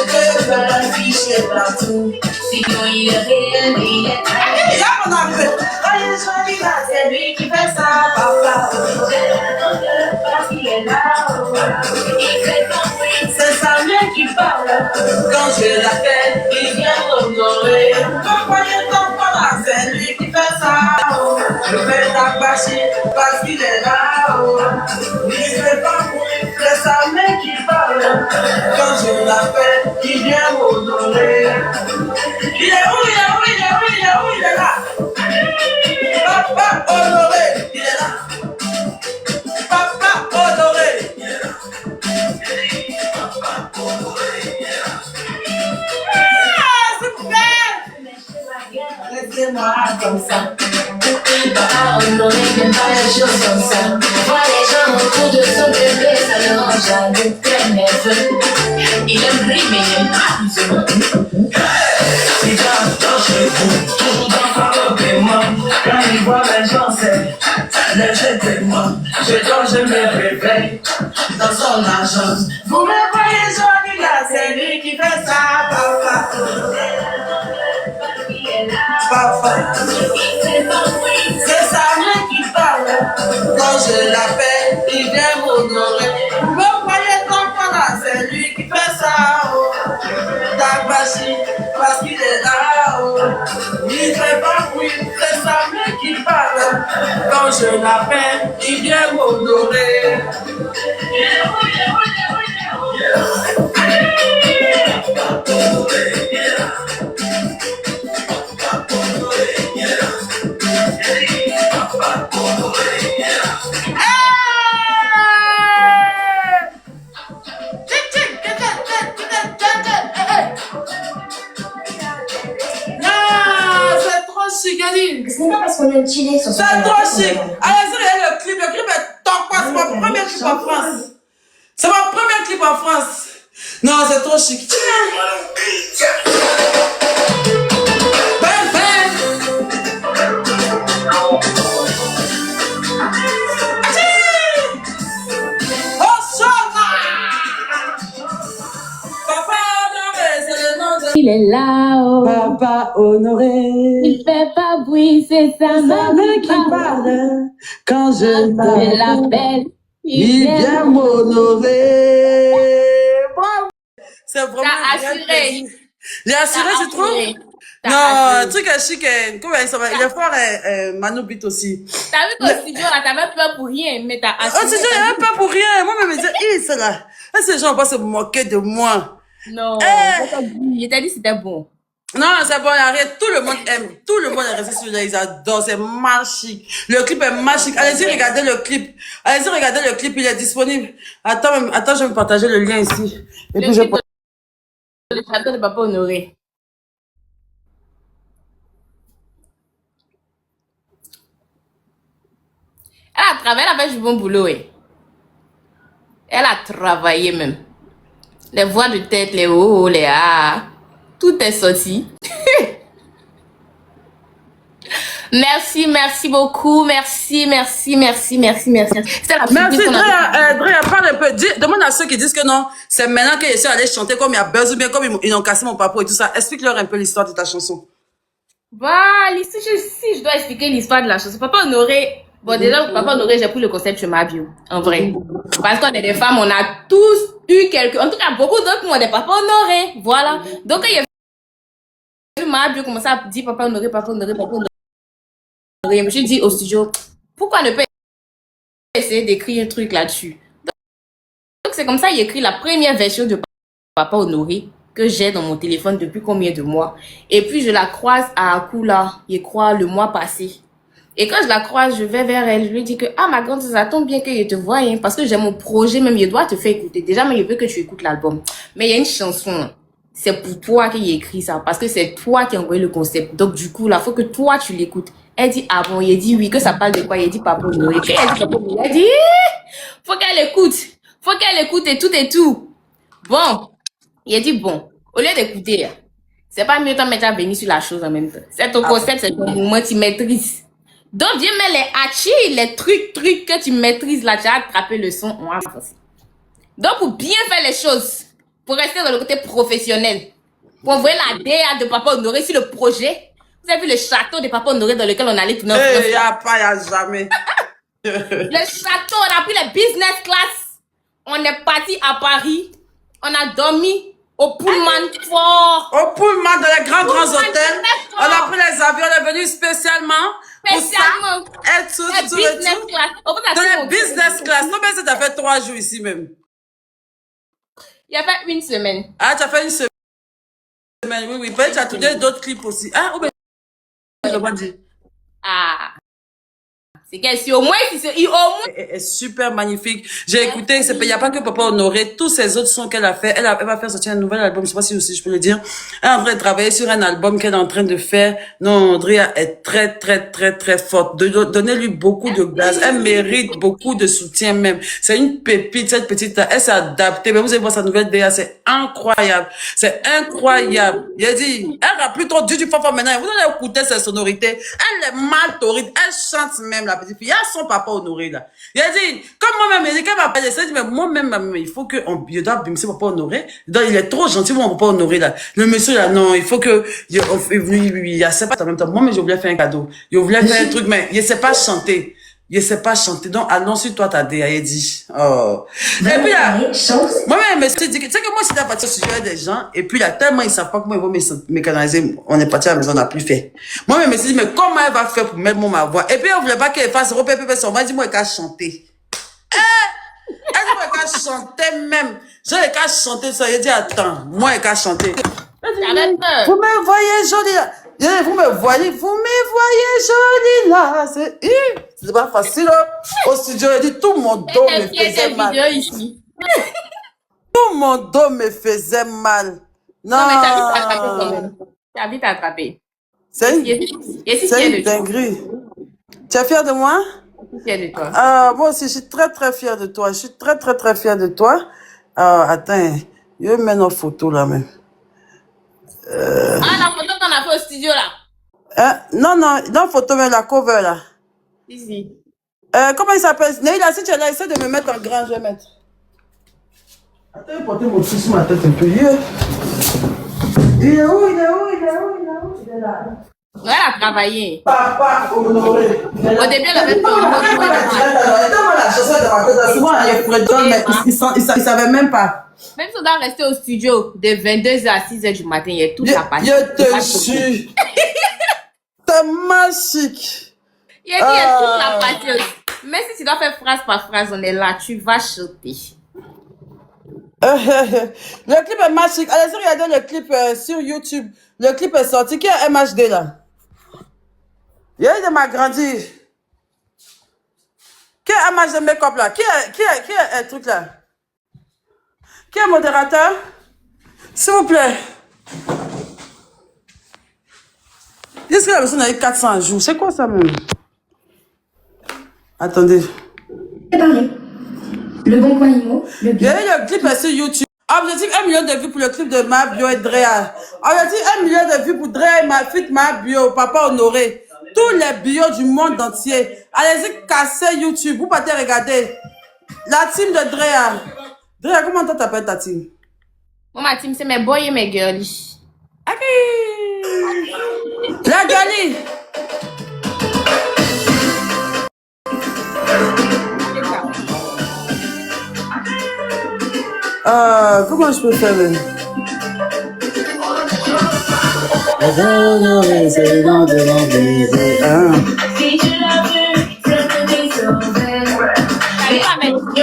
veulent afficher partout. Sinon il est réel, il est très Là, on a fait. Voyez, joli là, c'est lui qui fait ça, papa. C'est parce qu'il est là-haut. Il fait compris, c'est sa mère qui parle. Quand je l'appelle, Il vient m'honorer. quand voyez ton là, c'est lui qui fait ça. Je fais ta bâcher parce qu'il est là-haut. Il fait pas bruit, c'est sa mère qui parle. Quand je l'appelle, il vient m'honorer. Il est où? Il est là. Papa honoré, il est là. Papa honoré, il est là. Laissez-moi comme ça. Papa honoré n'aime pas les choses comme ça. Voir les gens autour de son bébé, ça le rend jaloux, très nerveux. Il aime rire, mais il n'aime pas amusement. Il danse chez vous, toujours dans sa robe et moi. Quand il voit mes gens, c'est léger de moi. Je dors, je me réveille dans son agence. Vous me voyez joli là, c'est lui qui fait ça, papa. Papa, c'est sa mère qui parle. Quand je l'appelle, il vient m'honorer. Vous me voyez ton là, c'est lui qui fait ça, oh. Tabachi, parce qu'il est là-haut. Il fait pas bruit, c'est sa mère qui parle. Quand je l'appelle, il vient m'honorer. Ce n'est pas parce qu'on aime chiller sur ce C'est trop chic. Allez, regardez le clip est top. C'est mon premier clip en France. C'est mon premier clip en France. Non, c'est trop chic. Ben, Il est là-haut. Papa honoré. Il fait pas bruit, c'est sa maman qui parle. Quand je Je l'appelle. il vient m'honorer. Bravo. C'est vraiment T'as bien assuré. fait. J'ai assuré, T'as tu trouves? assuré. T'as Non, assuré. le truc est chic. Comment il s'appelle? Il est fort, Manu Beat aussi. T'as vu qu'au studio, là, t'avais peur pour rien, mais t'as Oh, assuré. c'est juste, il n'y pas pour rien. Moi, je me disais, c'est là. Ces gens vont pas se moquer de moi. Non, il t'a dit que c'était bon. Non, c'est bon, arrête. Tout le monde aime. Tout le monde est resté sur là, ils adorent. C'est magique. Le clip est magique. Allez-y, regardez le clip. Allez-y, regardez le clip. Il est disponible. Attends, je vais me partager le lien ici. Et Le puis, je clip de le château de Papa Honoré. Elle a travaillé, elle a fait du bon boulot, ouais. Elle a travaillé même. Les voix de tête, les oh, les ah. Tout est sorti. Merci, merci beaucoup. Merci, merci, merci, merci, merci. C'est la Merci, surprise qu'on a- Drea, parle un peu. Demande à ceux qui disent que non, c'est maintenant que je suis allée chanter comme il y a buzz ou bien comme ils ont cassé mon papo et tout ça. Explique-leur un peu l'histoire de ta chanson. Bah, l'histoire, si je dois expliquer l'histoire de la chose, Papa Honoré, bon, déjà, Papa Honoré, j'ai pris le concept chez ma bio, en vrai. Parce qu'on est des femmes, on a tous eu quelques, en tout cas, beaucoup d'autres ont des Papa Honoré, voilà. Donc, il y a vu ma bio commencer à dire Papa Honoré, Papa Honoré, Papa Honoré. Je me suis dit au studio, pourquoi ne pas essayer d'écrire un truc là-dessus? Donc, c'est comme ça, j'ai écrit la première version de Papa Honoré que j'ai dans mon téléphone depuis combien de mois. Et puis, je la croise à Akula, je crois, le mois passé. Et quand je la croise, je vais vers elle, je lui dis que, ah, ma grande, ça tombe bien que je te voie, hein, parce que j'ai mon projet, même, je dois te faire écouter. Déjà, mais je veux que tu écoutes l'album. Mais il y a une chanson, c'est pour toi qu'il a écrit ça, parce que c'est toi qui as envoyé le concept. Donc, du coup, là, faut que toi, tu l'écoutes. Elle dit, ah bon, il dit oui, que ça parle de quoi? Il dit Papa Honoré. Quand elle dit Papa Honoré, elle dit, faut qu'elle écoute. Faut qu'elle écoute et tout. Bon, il a dit, bon, au lieu d'écouter, c'est pas mieux de mettre à venir sur la chose en même temps. C'est ton concept, c'est ton moment, tu maîtrises. Donc, viens mettre les hachis, les trucs que tu maîtrises là, tu as attrapé le son, on va avancer. Donc, pour bien faire les choses, pour rester dans le côté professionnel, pour envoyer la DA de Papa Honoré sur le projet, vous avez vu le château de Papa Honoré dans lequel on allait tourner en France? Il y a jamais. Le château, on a pris le business class. On est parti à Paris. On a dormi au Pullman fort. Au Pullman, dans les grands Pullman, hôtels, très on a fort. pris les avions, on est venu spécialement Spécialement. pour ça. Et tout, Le tout, business tout. class. Au bout Dans d'un les business class. Non, mais ça t'a fait 3 jours ici même. Il y a fait une semaine. Ah, tu as fait une semaine. Oui, oui. Peut-être tu as tourné d'autres clips aussi. Ah, ou bien, je vais dire. Ah. C'est qu'elle, si au moins, au moins. Elle est super magnifique. J'ai écouté, il n'y a pas que Papa Honoré, tous ces autres sons qu'elle a fait. Elle va faire sortir un nouvel album, je sais pas si aussi je peux le dire. Elle est en train de travailler sur un album qu'elle est en train de faire. Non, Andrea est très, très, très, très forte. Donnez-lui beaucoup de gaz. Elle mérite beaucoup de soutien même. C'est une pépite, cette petite, elle s'est adaptée. Mais vous allez voir sa nouvelle DA, c'est incroyable. C'est incroyable. Il a dit, elle a plutôt du fafa maintenant. Vous allez écouter ses sonorités. Elle est mal torride. Elle chante même la petite fille. Il y a son Papa Honoré là. Il a dit, comme moi-même, il dit qu'elle m'a parlé, elle dit, mais moi-même, il faut que je dois bimser Papa Honoré. Donc, il est trop gentil, mon Papa Honoré là. Le monsieur là, non, il faut que, il a pas en même temps. Moi, mais je voulais faire un cadeau. Je voulais faire un truc, mais il sait pas chanter. Il sait pas chanter. Donc, allons sur toi, ta DA, il dit. Oh. Et puis là, moi-même, mais tu sais que moi, si t'as parti au sujet des gens, et puis là, tellement ils savent pas comment ils vont me canaliser, on est parti à la maison, on n'a plus fait. Moi-même, je me suis dit, mais comment elle va faire pour mettre ma voix? Et puis, on voulait pas qu'elle fasse repépé son voix, dis-moi, elle qu'à chanter. Elle dit, moi, elle qu'à chanter même. J'ai qu'à chanter ça, il dit, attends, moi, elle qu'à chanter. T'avais peur. Vous me voyez jolie là. Vous me voyez jolie là. C'est pas facile, hein. Au studio, il dit, tout mon dos me faisait Des mal. vidéos ici. Tout mon dos me faisait mal. Non. Non, mais t'as vite attrapé quand même. T'as vite attrapé. C'est Et si c'est fier une de toi. dinguerie. Tu es fière de moi? Fier de toi. Moi aussi, je suis très, très fière de toi. Je suis très, très, très fière de toi. Attends. Je vais mettre nos photos là même. Ah, la photo qu'on a fait au studio là. Non, dans photo, mais la cover là. Ici. Comment il s'appelle? Neila, si tu es là, essaie de me mettre en grand, je vais mettre. Attends, je vais porter mon truc sur ma tête un peu. Il est où? Il est là. Ouais, elle a travaillé. Papa Honoré. Au début, elle avait peur. Attends-moi la chaussette dans ma tête. Souvent, il fredonne, mais ils savaient même pas. Même si on doit rester au studio de 22h à 6h du matin, il y a tout ça passé. Je te jure. C'est magique. Il y a dit, il y a toute la partie. Mais si tu dois faire phrase par phrase, on est là, tu vas chanter. Le clip est magique. Allez-y, regardez le clip sur YouTube. Le clip est sorti. Qui est MHD là? Il de m'a grandi. Qui est MHD Make-up là? Qui est un truc là? Qui est modérateur? S'il vous plaît. Est-ce que la personne a eu 400 jours? C'est quoi ça même? Attendez. Le bon coin IMO. Le Il y a eu le clip sur YouTube. Objectif 1 million de vues pour le clip de Mabio et Drea. Objectif 1 million de vues pour Drea et Mabio, Papa Honoré. Tous les bios du monde entier. Allez-y, cassez YouTube. Vous partez regarder. La team de Drea. Drea, comment toi t'appelles ta team? Moi, ma team, c'est mes boys et mes girlies. Ok. La Gali. Comment je peux faire? C'est le nom de mon bébé. Si tu l'as vu, c'est que t'es sauvé.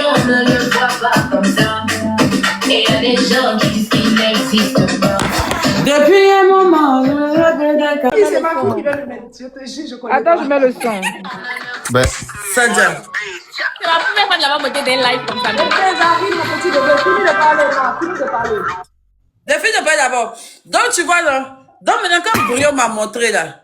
On ne le voit pas comme ça. Et y a des gens qui disent qu'il n'existe pas. Depuis un moment, je C'est ma fille qui va le mettre. Je te jure, je connais. Attends, je mets le son. Ben, Sadia. C'est la première fois de l'avoir monté des lives comme ça. J'arrive, mon petit bébé. Finis de parler, moi. Finis de parler. Des filles de paix d'abord. Donc, tu vois, là. Donc, maintenant, quand Brio m'a montré, là.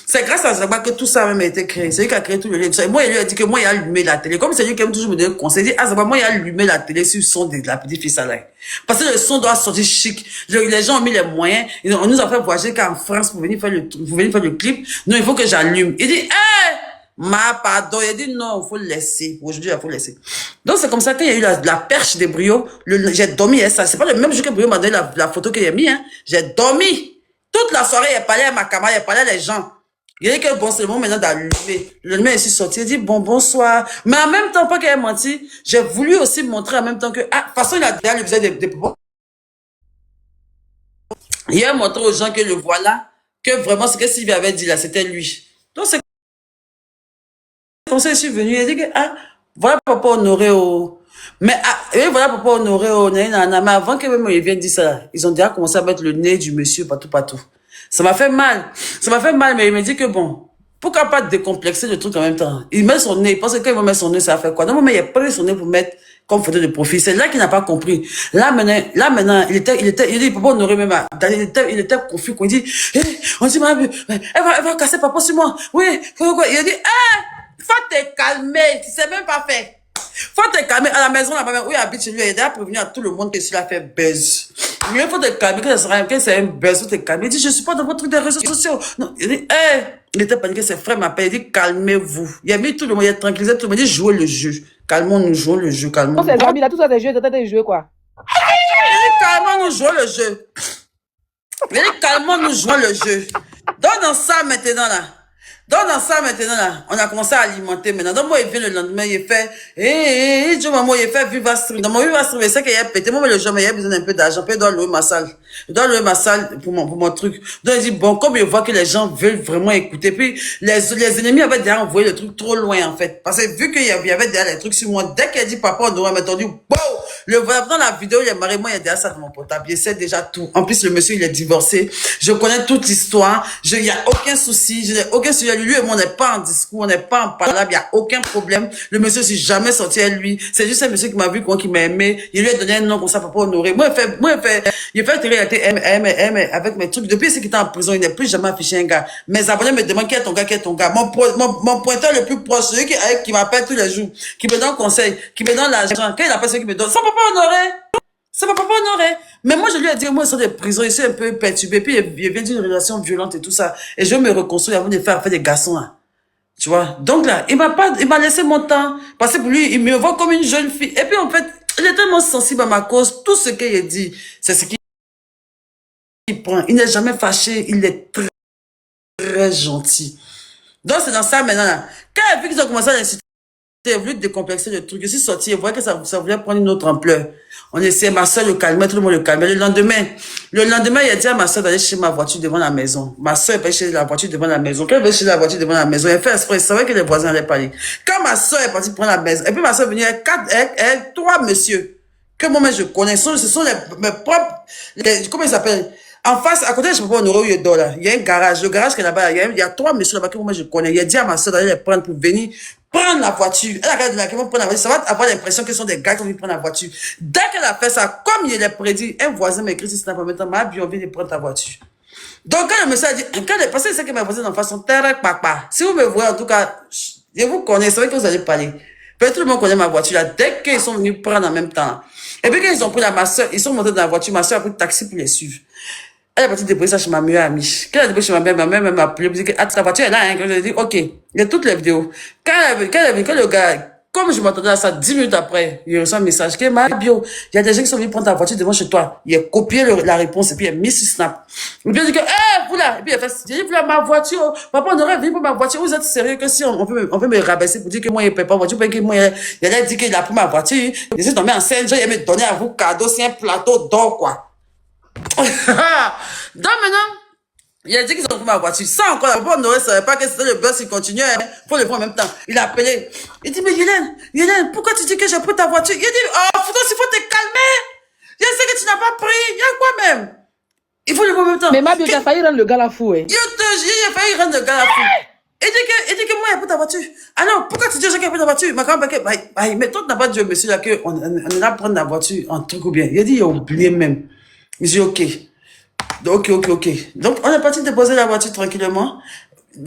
C'est grâce à Zagba que tout ça même a été créé. C'est lui qui a créé tout le lien. Moi, il lui a dit que moi, il a allumé la télé. Comme c'est lui qui aime toujours me donner conseil, il dit, ah, Zagba, moi, il a allumé la télé sur le son de la petite fille Saleh. Parce que le son doit sortir chic. Les gens ont mis les moyens. On nous a fait voyager qu'en France pour venir faire le clip. Non, il faut que j'allume. Il dit, hé! Pardon. Il a dit, non, il faut le laisser. Aujourd'hui, il faut le laisser. Donc, c'est comme ça qu'il y a eu la perche des Brio. J'ai dormi, ça. C'est pas le même jour que Brio m'a donné la photo qu'il a mis, hein. J'ai dormi. Toute la soirée, il parlait à ma camarade, il parlait à les gens. Il a dit que bon, c'est le moment maintenant d'allumer. Le lendemain, il est sorti, il a dit bonsoir. Mais en même temps, pas qu'il ait menti, j'ai voulu aussi montrer en même temps que, de toute façon, il a déjà le visage des propos. Il a montré aux gens que le voilà, que vraiment, ce que Sylvie avait dit là, c'était lui. Donc, c'est comme ça, je suis venu, il a dit que, voilà Papa Honoré mais voilà Papa Honoré mais avant que même ils viennent dire ça, ils ont déjà commencé à mettre le nez du monsieur partout. Ça m'a fait mal, mais il me dit que bon, pourquoi pas décomplexer le truc en même temps? Il met son nez, il pense que quand il va mettre son nez, ça va faire quoi? Non, mais il a pris son nez pour mettre comme photo de profil. C'est là qu'il n'a pas compris. Là maintenant, il dit, Papa Honoré même, il était confus, quand il dit, on dit, elle va casser Papa sur moi. Oui, il a dit, faut te calmer, tu sais même pas faire. Faut te calmer. À la maison, là-bas, où il habite chez lui, il a déjà prévenu à tout le monde que celui-là fait buzz. Mais il faut te calmer, que c'est un buzz, faut te calmer. Il dit, je suis pas dans votre truc des réseaux sociaux. Non, il dit, il était paniqué, ses frères m'appellent, il dit, calmez-vous. Il a mis tout le monde, il a tranquillisé tout le monde, il dit, jouez le jeu. Calmons-nous, jouons le jeu, calmons-nous. Ces amis là, tout ça, des jeux, t'as joué quoi? Il dit, calmons-nous, jouons le jeu. Il dit, calmons-nous, jouons le jeu. Donc, dans ça, maintenant, là, on a commencé à alimenter maintenant. Donc, moi, il vient le lendemain, il fait, maman, il fait Viva Stream. Dans mon Viva Stream, c'est qu'il a pété. Moi, le jour, mais il a besoin d'un peu d'argent, puis il doit louer ma salle. Je dois louer ma salle pour mon truc. Donc, il dit, bon, comme il voit que les gens veulent vraiment écouter, puis les ennemis avaient déjà envoyé le truc trop loin, en fait. Parce que vu qu'il y avait déjà les trucs sur moi, dès qu'elle dit papa, on aurait entendu, wow! Le voilà, dans la vidéo, il y a marré, moi, il y a déjà ça dans mon portable. Il sait déjà tout. En plus, le monsieur, il est divorcé. Je connais toute l'histoire. Il n'y a aucun souci. Je n'ai aucun souci. Lui et moi, on n'est pas en discours, on n'est pas en parlable. Il n'y a aucun problème. Le monsieur, si jamais sorti à lui. C'est juste un monsieur qui m'a vu, qui m'a aimé. Il lui a donné un nom comme ça, papa honoré. Il fait télé, avec mes trucs. Depuis qu'il était en prison, il n'est plus jamais affiché un gars. Mes abonnés me demandent qui est ton gars. Mon pointeur le plus proche, celui qui m'appelle tous les jours, qui me donne conseil, qui me donne l'argent. Quand il appelle celui qui me donne, ça papa honoré. Ça va papa honoré. Mais moi, je lui ai dit, moi, ils sont des prisons, ils sont un peu perturbés. Puis, il vient d'une relation violente et tout ça. Et je veux me reconstruire avant de faire des garçons, là. Tu vois. Donc là, il m'a laissé mon temps. Parce que pour lui, il me voit comme une jeune fille. Et puis, en fait, il est tellement sensible à ma cause. Tout ce qu'il dit, c'est ce qu'il prend. Il n'est jamais fâché. Il est très, très gentil. Donc, c'est dans ça maintenant, là. Quand il a vu qu'ils ont commencé à l'insulter, j'ai voulu décomplexer le truc. Je suis sortie et voyais que ça voulait prendre une autre ampleur. On essayait, ma soeur le calmait, tout le monde le calmait. Le lendemain, il a dit à ma soeur d'aller chez ma voiture devant la maison. Ma soeur est chez la voiture devant la maison. Quand elle va chez la voiture devant la maison, elle fait exprès, elle savait que les voisins allaient parler. Quand ma soeur est partie prendre la maison, et puis ma soeur est venue, trois messieurs, que moi-même je connais, ce sont mes propres, comment ils s'appellent? En face, à côté de chez papa Honoré, où il dort là, il y a un garage. Le garage qui est là-bas, il y a trois messieurs là-bas que moi je connais. Il a dit à ma soeur d'aller les prendre pour venir prendre la voiture. Elle a regardé là, qu'ils vont prendre la voiture. Ça va avoir l'impression que ce sont des gars qui vont prendre la voiture. Dès qu'elle a fait ça, comme il l'a prédit, un voisin m'a écrit sur Snap en même temps, m'a bien envie de prendre ta voiture. Donc quand le monsieur a dit, parce que c'est que mes voisins en face sont terre papa. Si vous me voyez, en tout cas, je vous connais, c'est vrai que vous allez parler. Peut-être tout le monde connaît ma voiture là. Dès qu'ils sont venus prendre en même temps. Et puis quand ils ont pris ma soeur, ils sont montés dans la voiture, ma soeur a pris le taxi pour les suivre. Elle est partie déposer ça chez ma meilleure amie. Quand elle a déposé chez ma mère m'a appelé, elle m'a dit, ah, ta voiture est là, hein. Je lui ai dit, ok. Il y a toutes les vidéos. Quand le gars, comme je m'attendais à ça, 10 minutes après, il reçoit un message qui est ma bio. Il y a des gens qui sont venus prendre ta voiture devant chez toi. Il a copié la réponse et puis il a mis sur Snap. Et puis il a dit que, vous là. Et puis il a fait, j'ai dit, voilà, ma voiture. Papa, on aurait venu pour ma voiture. Vous êtes sérieux que si on peut me rabaisser pour dire que moi, il ne paie pas voiture, parce que moi, il a dit qu'il a pris ma voiture. Il s'est tombé en scène, il me donner à vous cadeau, c'est un plateau d'or, quoi. Donc maintenant, il a dit qu'ils ont pris ma voiture. Ça encore, on ne savait pas que c'était le bus qui continuait. Faut le voir en même temps. Il a appelé. Il dit, mais Yélène, pourquoi tu dis que j'ai pris ta voiture? Il a dit, oh, il faut te calmer. Je sais que tu n'as pas pris. Il y a quoi même? Il faut le voir en même temps. Mais ma bio, t'as failli rendre le gars la fou, hein. Il a failli rendre le gars la fou. Il dit que moi, j'ai pris ta voiture. Alors, pourquoi tu dis que j'ai pris ta voiture? Ma grand-père, mais toi, tu n'as pas dit au monsieur là qu'on est là prendre la voiture en truc ou bien. Il a dit, il a oublié même. Il dit, ok. Ok. Donc, on est parti déposer la voiture tranquillement.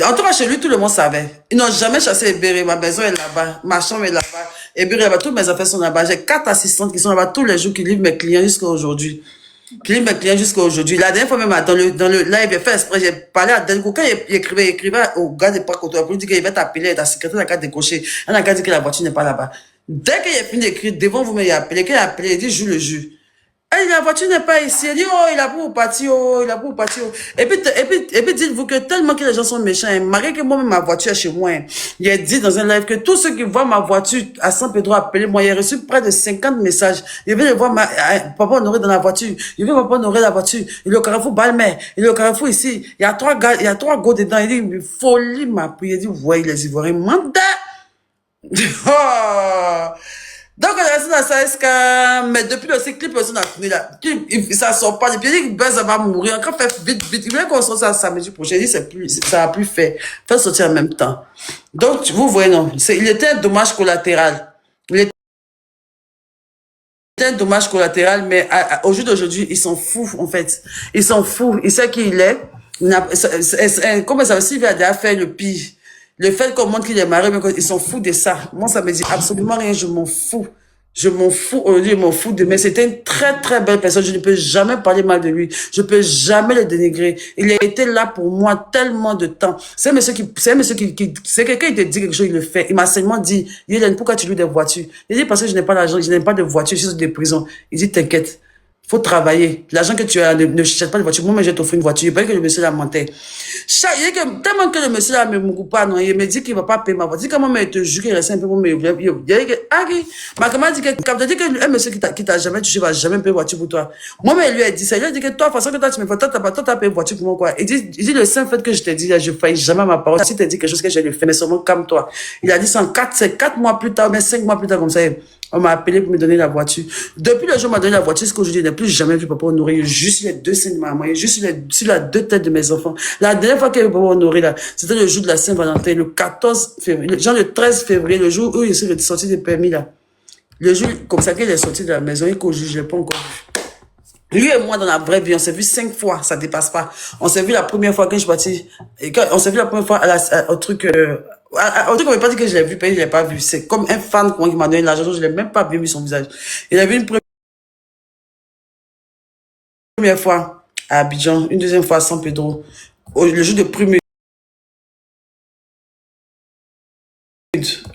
En tout cas, chez lui, tout le monde savait. Ils n'ont jamais chassé Ebéré. Ma maison est là-bas. Ma chambre est là-bas. Ebéré là-bas. Toutes mes affaires sont là-bas. J'ai 4 assistantes qui sont là-bas tous les jours qui livrent mes clients jusqu'à aujourd'hui. La dernière fois même, dans le live, j'ai fait exprès, j'ai parlé à Denko. Quand il écrivait au gars de Parc Auto, pour lui dire qu'il va t'appeler, ta secrétaire, la carte décochée. On a dit que la voiture n'est pas là-bas. Dès qu'il a fini d'écrire, devant vous, il a appelé. Quand il a appelé, il dit, joue le jeu. La voiture n'est pas ici. Elle dit, oh, il a pour partir, Et puis, dites-vous que tellement que les gens sont méchants, hein, malgré que moi-même, ma voiture est chez moi, hein, il a dit dans un live que tous ceux qui voient ma voiture à San Pedro appeler moi, il a reçu près de 50 messages. Il veut voir papa Honoré dans la voiture. Il veut papa Honoré dans la voiture. Il est au carrefour Balmer. Il est au carrefour ici. Il y a 3 gars, il y a 3 gars dedans. Il dit, mais folie, ma prière. Il dit, voyez les Ivoiriens, mandat. Oh! Donc, on est resté dans ça, mais depuis le clip, on a fini là. Ça sort pas. Depuis, il dit que ça va mourir. Encore fait vite. Il voulait qu'on sorte ça samedi prochain. Il dit, ça a plus fait. Faire sortir en même temps. Donc, vous voyez, non. Il était un dommage collatéral. Mais au jour d'aujourd'hui, ils sont fous, en fait. Ils sont fous. Il sait qui il est. Comme ça aussi, il a déjà fait le pire. Le fait qu'on montre qu'il est marié, ils sont fous de ça. Moi, ça me dit absolument rien. Je m'en fous. Aujourd'hui, je m'en fous de mais c'était une très, très belle personne. Je ne peux jamais parler mal de lui. Je ne peux jamais le dénigrer. Il a été là pour moi tellement de temps. C'est quelqu'un qui te dit quelque chose, il le fait. Il m'a seulement dit, Yélène, pourquoi tu loues des voitures? Il dit, parce que je n'ai pas d'argent, je n'ai pas de voiture, je suis dans des prisons. Il dit, t'inquiète. Faut travailler. L'argent que tu as, ne cherche pas de voiture. Moi, je vais t'offrir une voiture. Il paraît que le monsieur l'a monté. Tellement que le monsieur là me coupe pas, non, il me dit qu'il va pas payer ma voiture. Comment me te jure qu'il reste un peu pour me. Il dit que, ma camarade dit que, quand tu dis que un monsieur qui t'a jamais touché va jamais payer voiture pour toi. Moi, mais lui a dit ça. Il a dit que toi, de toute façon que toi, tu me fais, toi, t'as payé voiture pour moi, quoi. Il dit le simple fait que je t'ai dit, là, je faillis jamais ma parole. Si t'as dit quelque chose que je le fais, mais seulement comme toi. Il a dit ça en 4 mois plus tard, mais 5 mois plus tard, comme ça. On m'a appelé pour me donner la voiture. Depuis le jour où on m'a donné la voiture, ce qu'aujourd'hui, je n'ai plus jamais vu papa honorer juste les 2 seins de ma maman, juste sur les 2 têtes de mes enfants. La dernière fois qu'il y a eu papa honoré, là, c'était le jour de la Saint-Valentin, le 14 février, genre le 13 février, le jour où il est sorti des permis, là. Le jour, comme ça qu'il est sorti de la maison, et qu'aujourd'hui, je l'ai pas encore vu. Lui et moi, dans la vraie vie, on s'est vu 5 fois, ça dépasse pas. On s'est vu la première fois quand je suis parti, on s'est vu la première fois au truc, on ne pas dit que je l'ai vu, je l'ai pas vu. C'est comme un fan qui m'a donné l'argent, je l'ai même pas vu son visage. Il a vu une première fois à Abidjan, une deuxième fois à San Pedro, le jour de Prumude.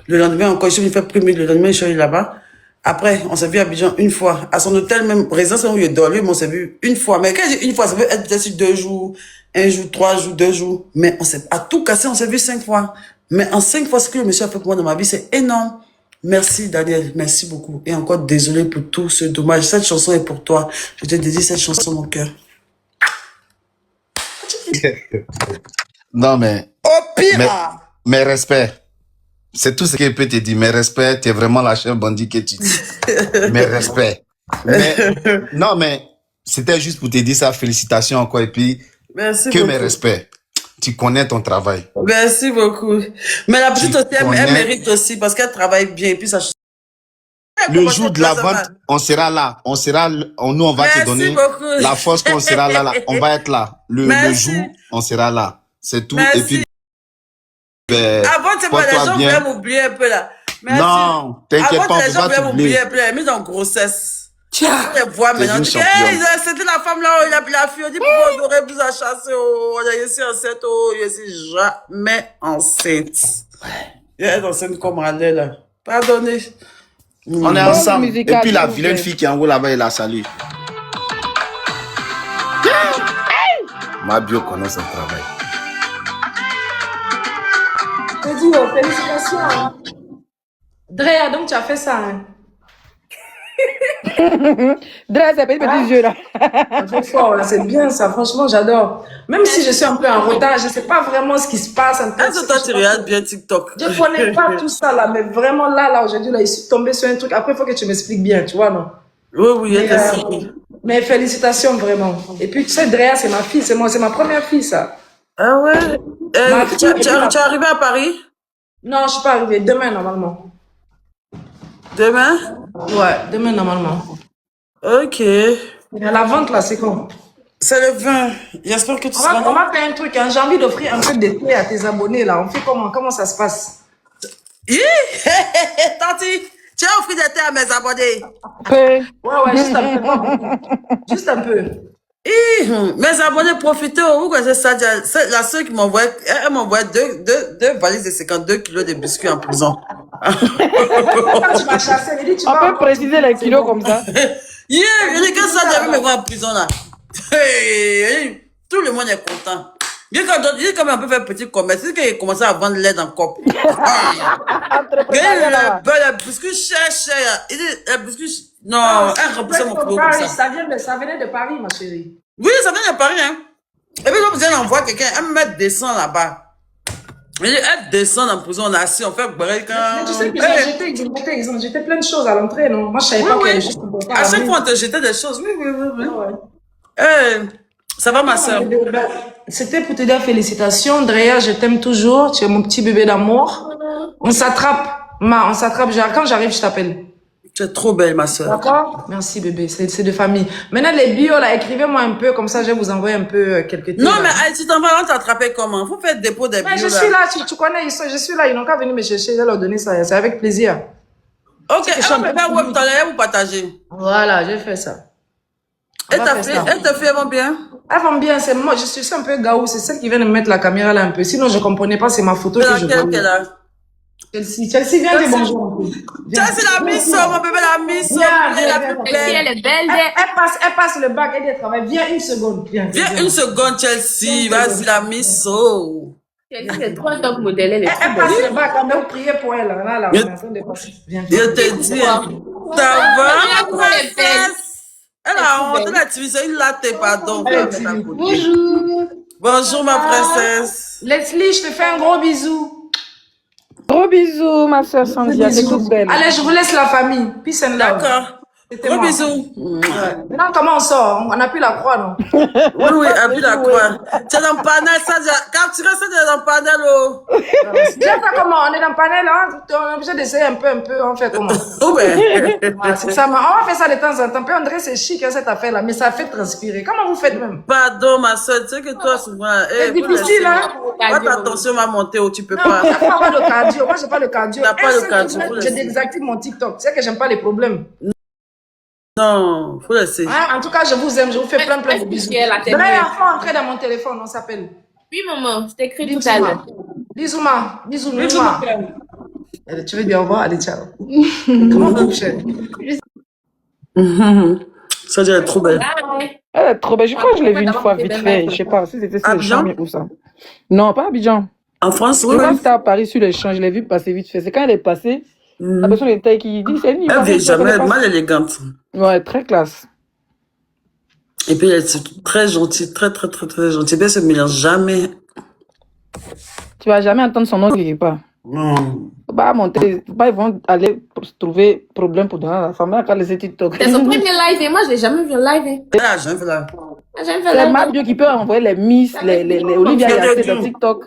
Le lendemain encore, je suis venu faire Prumude, le lendemain je suis allé là-bas. Après, on s'est vu à Abidjan une fois, à son hôtel même, résidence où il dormait, mais on s'est vu une fois. Mais quand je dis une fois, ça veut être peut-être sur 2 jours, 1 jour, 3 jours, 2 jours. Mais on s'est, à tout casser, on s'est vu 5 fois. Mais en 5 fois, ce que le monsieur a fait pour moi dans ma vie, c'est énorme. Merci, Daniel. Merci beaucoup. Et encore désolé pour tout ce dommage. Cette chanson est pour toi. Je te dédie cette chanson, mon cœur. Non, mais, Au pire! mais respect. C'est tout ce que je peux te dire. Mais respect, tu es vraiment la chef bandit que tu dis. Mais respect. Mais, non, mais c'était juste pour te dire ça. Félicitations encore. Et puis, Merci que beaucoup. mes respects. Tu connais ton travail. Merci beaucoup. Mais la petite aussi, elle connais- mérite aussi parce qu'elle travaille bien. Et puis ça. Le jour de la vente, on sera là. On sera, nous, on va Merci te donner beaucoup. la force qu'on sera là. On va être là. Le Merci. jour, on sera là. C'est tout. Merci. Et puis, ben, Avant, c'est pas les porte-toi gens bien. voulaient m'oublier un peu là. Merci. Non, t'inquiète Avant, pas, les on gens va voulaient t'oublier. m'oublier un peu. Elle est mise en grossesse. Tiens, Je les vois t'es maintenant. une Je dis, championne. hey, c'était la femme là, il a pris la fille. On dit, pourquoi on aurait vous a chassé, oh, je suis enceinte, oh, je suis jamais enceinte. Elle est enceinte comme elle est là. Pardonnez. On est Pause ensemble. Et musicale, puis la s'il vous vilaine plaît. fille qui est en haut là-bas, il la salue. Ma bio connaît son travail. Félicitations. Drea, donc tu as fait ça. Hein? Dresse, c'est petit jeu là. C'est fort, là, c'est bien ça. Franchement, j'adore. Même si je suis un peu en retard, je ne sais pas vraiment ce qui se passe. Est-ce que toi, tu regardes bien TikTok? Je ne connais pas tout ça là, mais vraiment là, aujourd'hui, là, je suis tombée sur un truc. Après, il faut que tu m'expliques bien, tu vois, non? Oui, oui, elle Mais, est sortie. mais félicitations, vraiment. Et puis, tu sais, Drea, c'est ma fille, c'est ma première fille, ça. Ah ouais? Ma Tu fille, es arrivé à Paris? Non, je ne suis pas arrivée. Demain, normalement. Demain? Ouais, demain, normalement. Ok. Et la vente, là, c'est quand? C'est le 20. J'espère que tu On seras là. va faire un truc, hein. J'ai envie d'offrir un peu de thé à tes abonnés, là. On fait comment ça se passe? Hi! Tanti, tu as offert des thés à mes abonnés. Ouais, juste un peu. Pas beaucoup. Juste un peu. Hi! Mes abonnés, profitez. Vous connaissez ça? C'est la seule qui m'envoie, elle m'envoie deux valises de 52 kilos de biscuits en prison. Quand tu m'as chassé, il dit, tu On vas peut encore- préciser les kilos comme ça. Yeah! Je dis que ça, j'avais me voir en prison, là. Hey, tout le monde est content. Il dit comme on peut faire petit commerce. C'est qu'il a commencé à vendre l'aide en cop. Entreprenariat là-bas. Le biscuit cher. Il dit, le biscuit, non, elle remplissait mon frigo comme Paris, ça. ça venait de Paris, ma chérie. Oui, ça vient de Paris, hein. Et puis, quand vous envoie quelqu'un, elle me descend là-bas. Elle descend en prison, on est assis, on fait break. Mais tu sais qu'ils ont jeté plein de choses à l'entrée, non? Moi, je savais Oui, pas qu'il y oui. avait juste pour À chaque fois, on te jetait des choses. Oui. Ouais. Ça va, ma soeur? C'était pour te dire félicitations. Drea, je t'aime toujours. Tu es mon petit bébé d'amour. On s'attrape. On s'attrape. Quand j'arrive, je t'appelle. Tu es trop belle, ma soeur. D'accord? Merci, bébé. C'est de famille. Maintenant, les bios, là, écrivez-moi un peu. Comme ça, je vais vous envoyer un peu quelques thés, Non, là. mais tu t'en vas, on t'attraper comment? Faut faire dépôt des Mais bios, je suis là, tu connais, je suis là. Ils n'ont qu'à venir me chercher. Je vais leur donner ça. C'est avec plaisir. Ok, elle va me faire web, vous partager. Voilà, j'ai fait ça. Elle te fait vraiment bien? Elles vont bien, c'est moi, je suis un peu gaou, c'est celle qui vient de mettre la caméra là un peu. Sinon, je comprenais pas, c'est ma photo C'est que je laquelle vois. qu'elle a? Chelsea, viens dire bonjour. Chelsea, la misso, mon bébé, la misso. Viens, La viens, plus Chelsea, belle. elle est belle. Elle passe le bac, elle travaille. Viens une seconde. Viens Viens une seconde, Chelsea. Vas-y, la misso. Chelsea, c'est trop un top modèle. Elle est Elle trop passe belle. le bac, on a prié pour elle. Là, on est en train de passer. Viens. Je te dis, hein. Ça va, Elle ma est belle. princesse? Elle a honte, elle a utilisé une latte, pardon. Bonjour. Bonjour, ma princesse. Leslie, je te fais un gros bisou. Gros bisous, ma soeur Sandia, t'es toute belle. Allez, je vous laisse la famille. Peace and love. D'accord. C'était Gros moi. bisous. Maintenant, comment on sort? On n'a plus la croix, non? Oui, appuie la croix. Tu es dans le panel, ça, quand tu restes dans le panel, oh. Déjà, comment? On est dans le panel, hein? On est obligé d'essayer un peu, on fait comment? Oh, ben. Ouais, c'est ça, mais on va faire ça de temps en temps. Puis on dirait que c'est chic, hein, cette affaire-là, mais ça fait transpirer. Comment vous faites même? Pardon, ma soeur, tu sais que toi, souvent, C'est difficile, hein? ta tension va monter, oh, tu peux pas. Il faut avoir le cardio. Moi, j'ai pas le cardio. T'as pas Un le seul cardio, truc, faut le je laisser. désactive mon TikTok. Tu sais que j'aime pas les problèmes. Non, faut laisser. Hein? En tout cas, je vous aime. Je vous fais plein de bisous. D'ailleurs, faut entrer dans mon téléphone, on s'appelle. Oui, maman, je t'écris tout Bisous, à ma. l'heure. Bisous, ma. Bisous, Bisous, ma. Allez, tu veux dire au revoir? Allez, ciao. Comment vous couchez? Ça, elle est trop belle. Bye. Elle est trop belle. Je crois que je l'ai vue une fois vite fait. Je sais pas si c'était sur les Abidjan? champs ou ça. Non, pas à Abidjan. En France, Je oui, crois que oui. c'était à Paris sur les champs. Je l'ai vu passer vite fait. C'est quand elle est passée, la personne était qui dit c'est une Elle vient jamais, elle est mal élégante. Ouais, très classe. Et puis, elle est très gentille, très, très, très, très gentille. Elle se mélange jamais. Tu vas jamais entendre son nom quelque part. Non. Faut pas monter, faut pas ils vont aller trouver problème pour donner à la femme. Elle a laissé TikTok. C'est son premier live et moi, je l'ai jamais vu en live. Elle a jamais fait la... J'ai jamais fait C'est live. Mabio qui peut envoyer les Miss, les Olivia Yassé dans TikTok.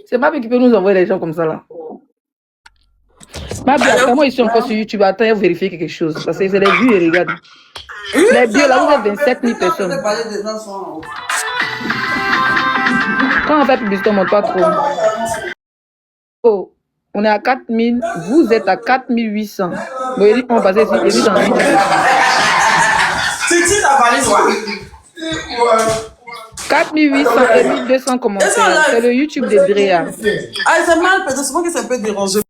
C'est Mabio qui peut nous envoyer les gens comme ça là. Mabio, attends-moi ici encore sur YouTube. Attends, vérifier quelque chose. Parce que c'est les vues et regarde. Les bios là, vous êtes 27 000 personnes. Quand on fait publicité, on ne monte pas trop. Oh, on est à 4 000, vous êtes à 4 800. Bon, il dit, on va passer ici, il dit dans la vidéo. C'est ta valise, ouais. 4 800 et 1200 commentaires. C'est le YouTube de Drea. Ah, c'est mal, parce que c'est moi qui ça peut déranger.